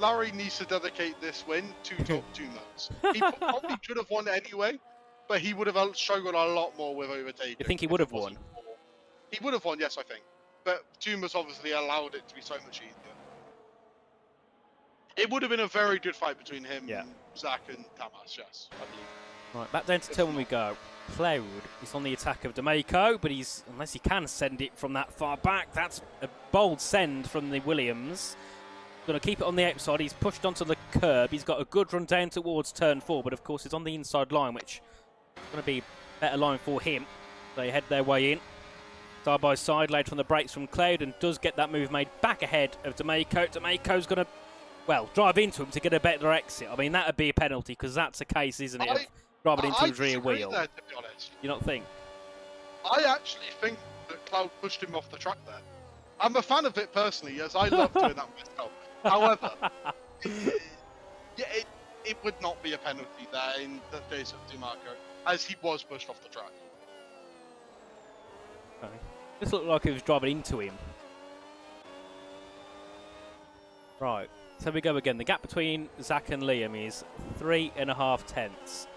Larry needs to dedicate this win to top 2 modes. He probably could have won anyway, but he would have struggled a lot more with overtaking. You think he would have won? He would have won, yes, I think. But Tumas obviously allowed it to be so much easier. It would have been a very good fight between him, Zach, and Tamas, yes, I believe. Right, back down to turn when we go. Cloud is on the attack of D'Amico, but he's, unless he can send it from that far back, that's a bold send from the Williams. Going to keep it on the outside. He's pushed onto the curb. He's got a good run down towards turn 4, but of course it's on the inside line, which is going to be a better line for him. They head their way in. Side by side, laid from the brakes from Cloud, and does get that move made back ahead of D'Amico. D'Amico's going to, well, drive into him to get a better exit. I mean, that would be a penalty, because that's a case, isn't it, of driving into his rear wheel. There, to be honest. You not think? I actually think that Cloud pushed him off the track there. I'm a fan of it personally, as I love doing that myself. However, it would not be a penalty there in the case of DeMarco, as he was pushed off the track. Okay. This looked like he was driving into him. Right, so we go again. The gap between Zach and Liam is 3.5 tenths.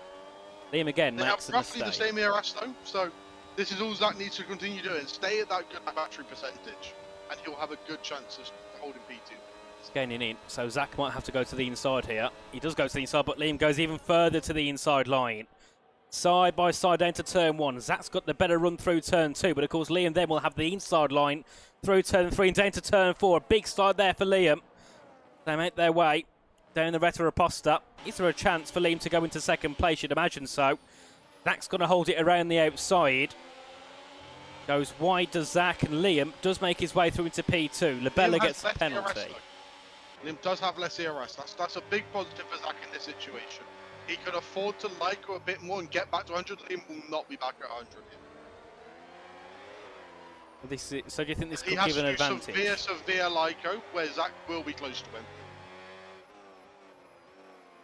Liam again they makes have a roughly mistake. the same ERS though, so this is all Zach needs to continue doing. Stay at that good battery percentage, and he'll have a good chance of holding P2. He's gaining in, so Zach might have to go to the inside here. He does go to the inside, but Liam goes even further to the inside line. Side by side down to turn 1. Zach's got the better run through turn 2, but of course Liam then will have the inside line through turn 3 and down to turn 4. A big slide there for Liam. They make their way down the Retta Raposta. Is there a chance for Liam to go into second place? You'd imagine so. Zach's going to hold it around the outside. Goes wide to Zach, and Liam does make his way through into P2. Labella gets a penalty. Liam does have less ERS. That's a big positive for Zach in this situation. He can afford to Lyco a bit more and get back to 100. Liam will not be back at 100 here. So do you think this He could has give an to advantage? severe Lyco, where Zach will be close to him.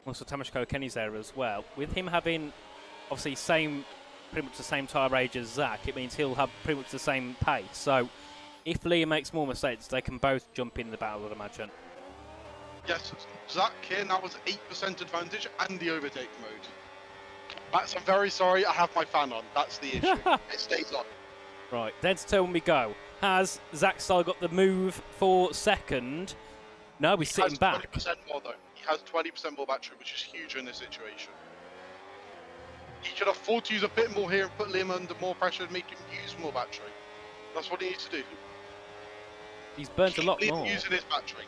Also, Tamashiko Kenny's there as well. With him having, obviously, pretty much the same tyre age as Zach, it means he'll have pretty much the same pace. So, if Liam makes more mistakes, they can both jump in the battle, I'd imagine. Yes, Zach here now has 8% advantage and the overtake mode. Max, I'm very sorry, I have my fan on. That's the issue. It stays on. Right, dead to when we go. Has Zach Style got the move for second? No, he's sitting back. He has 20% more though. He has 20% more battery, which is huge in this situation. He can afford to use a bit more here and put Liam under more pressure and make him use more battery. That's what he needs to do. He's burnt a lot Liam more. using his battery.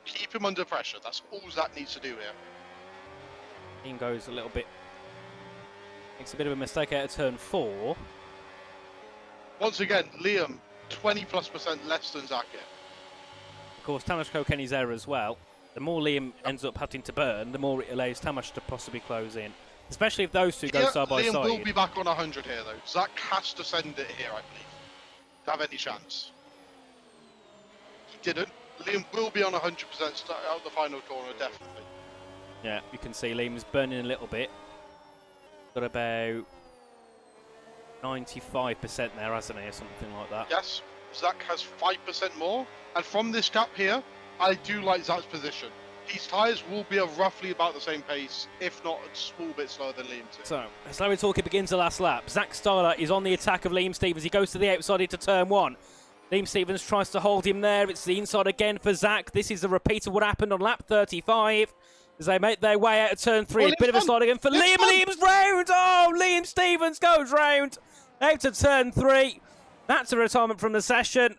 Keep him under pressure. That's all Zach needs to do here. Liam goes a little bit. Makes a bit of a mistake out of turn 4. Once again, Liam, 20+% less than Zach here. Of course, Tamashiko Kenny's there as well. The more Liam ends up having to burn, the more it allows Tamash to possibly close in. Especially if those two go side by Liam side. will be back on 100 here though. Zach has to send it here, I believe, to have any chance. He didn't. Liam will be on 100% start out the final corner, definitely. Yeah, you can see Liam's burning a little bit. Got about 95% there, hasn't he, or something like that? Yes, Zach has 5% more. And from this gap here, I do like Zach's position. These tyres will be roughly about the same pace, if not a small bit slower than Liam too. So, as Larry Talkie begins the last lap, Zach Styler is on the attack of Liam Stevens. He goes to the outside into turn 1. Liam Stevens tries to hold him there. It's the inside again for Zach. This is a repeat of what happened on lap 35. As they make their way out of turn 3. Well, a bit of a slide again for Liam. Liam's round! Oh, Liam Stevens goes round out to turn 3. That's a retirement from the session.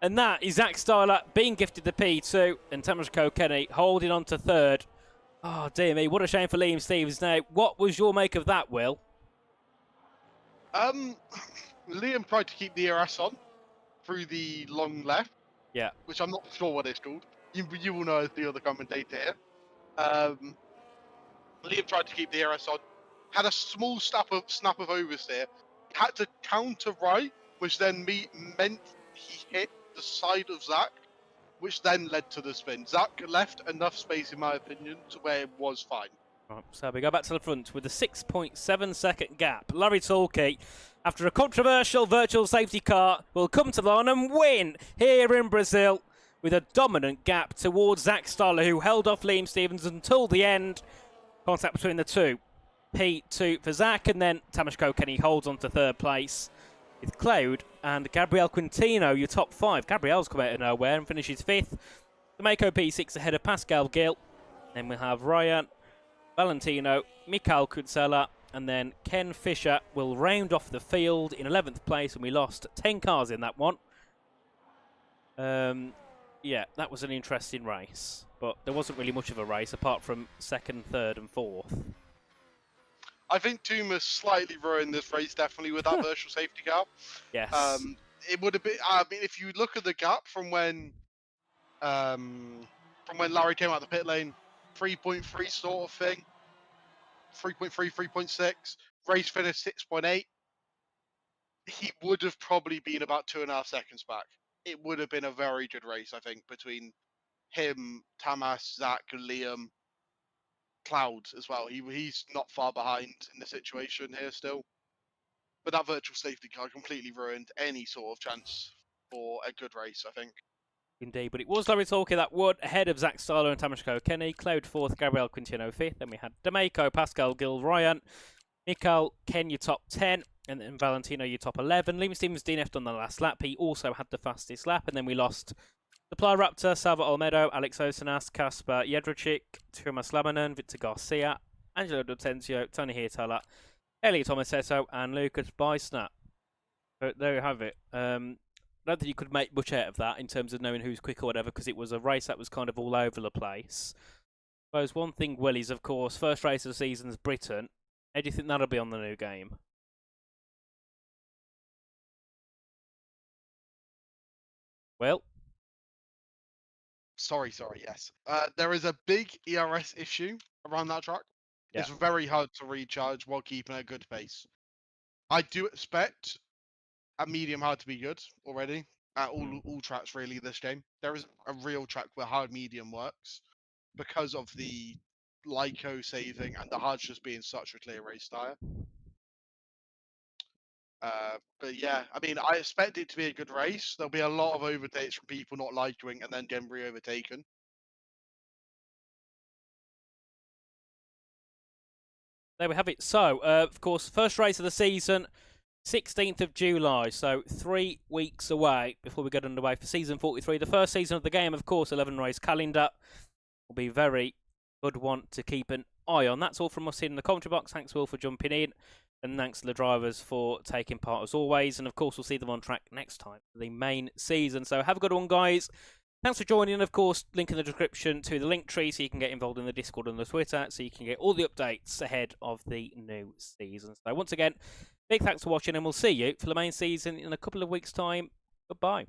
And that is Zach Styler being gifted the P2. And Tamashiko Kenny holding on to 3rd. Oh, dear me. What a shame for Liam Stevens. Now, what was your make of that, Will? Liam tried to keep the ERS on through the long left. Yeah. Which I'm not sure what it's called. You will know as the other commentator here. Liam tried to keep the ERS on. Had a small snap of oversteer. Had to counter right, which then meant he hit the side of Zach, which then led to the spin. Zach left enough space, in my opinion, to where it was fine. Right, so we go back to the front with a 6.7 second gap. Larry Talkie, after a controversial virtual safety car, will come to the line and win here in Brazil with a dominant gap towards Zach Styler, who held off Liam Stevens until the end. Contact between the two. P2 for Zach, and then Tamashiko Kenny holds on to 3rd place with Cloud and Gabriel Quintino, your top 5. Gabriel's come out of nowhere and finishes 5th. D'Amico P6 ahead of Pascal Gil. Then we'll have Ryan, Valentino, Mikael Kudzela, and then Ken Fisher will round off the field in 11th place, and we lost 10 cars in that one. Yeah, that was an interesting race, but there wasn't really much of a race apart from 2nd, 3rd, and 4th. I think Dumas slightly ruined this race, definitely, with that virtual safety car. Yes. It would have been. I mean, if you look at the gap from when Larry came out of the pit lane, 3.3 sort of thing, 3.3, 3.6, race finish 6.8. He would have probably been about 2.5 seconds back. It would have been a very good race, I think, between him, Tamas, Zach, Liam, Cloud as well. He's not far behind in the situation here still. But that virtual safety car completely ruined any sort of chance for a good race, I think. Indeed, but it was Larry Talkie that won ahead of Zach Styler and Tamashiko Kenny. Cloud 4th, Gabriel Quintino 5th. Then we had D'Amico, Pascal Gil, Ryan, Mikael, Ken, your top 10. And then Valentino, your top 11. Liam Stevens DNF'd on the last lap. He also had the fastest lap. And then we lost Supply Raptor, Salva Olmedo, Alex Osanas, Kasper Jedrzejczyk, Tuomas Lamanen, Victor Garcia, Angelo D'Ortenzio, Tony Hirtala, Elliot Tomasetto, and Lucas Beisnat. But there you have it. I don't think you could make much out of that in terms of knowing who's quick or whatever, because it was a race that was kind of all over the place. I suppose one thing, Will, is, of course, first race of the season's Britain. How do you think that'll be on the new game? Well, Sorry, yes. There is a big ERS issue around that track. Yeah. It's very hard to recharge while keeping a good pace. I do expect a medium hard to be good already at all tracks really this game. There is a real track where hard medium works because of the Lyco saving and the hards just being such a clear race tire. But yeah, I mean, I expect it to be a good race. There'll be a lot of overtakes from people not Lycoing and then getting re-overtaken. There we have it. So, of course, first race of the season, 16th of July. So 3 weeks away before we get underway for season 43. The first season of the game, of course, 11 race calendar. Will be very good one to keep an eye on. That's all from us here in the commentary box. Thanks, Will, for jumping in. And thanks to the drivers for taking part as always. And of course, we'll see them on track next time for the main season. So have a good one, guys. Thanks for joining. And of course, link in the description to the link tree so you can get involved in the Discord and the Twitter so you can get all the updates ahead of the new season. So once again, big thanks for watching and we'll see you for the main season in a couple of weeks' time. Goodbye.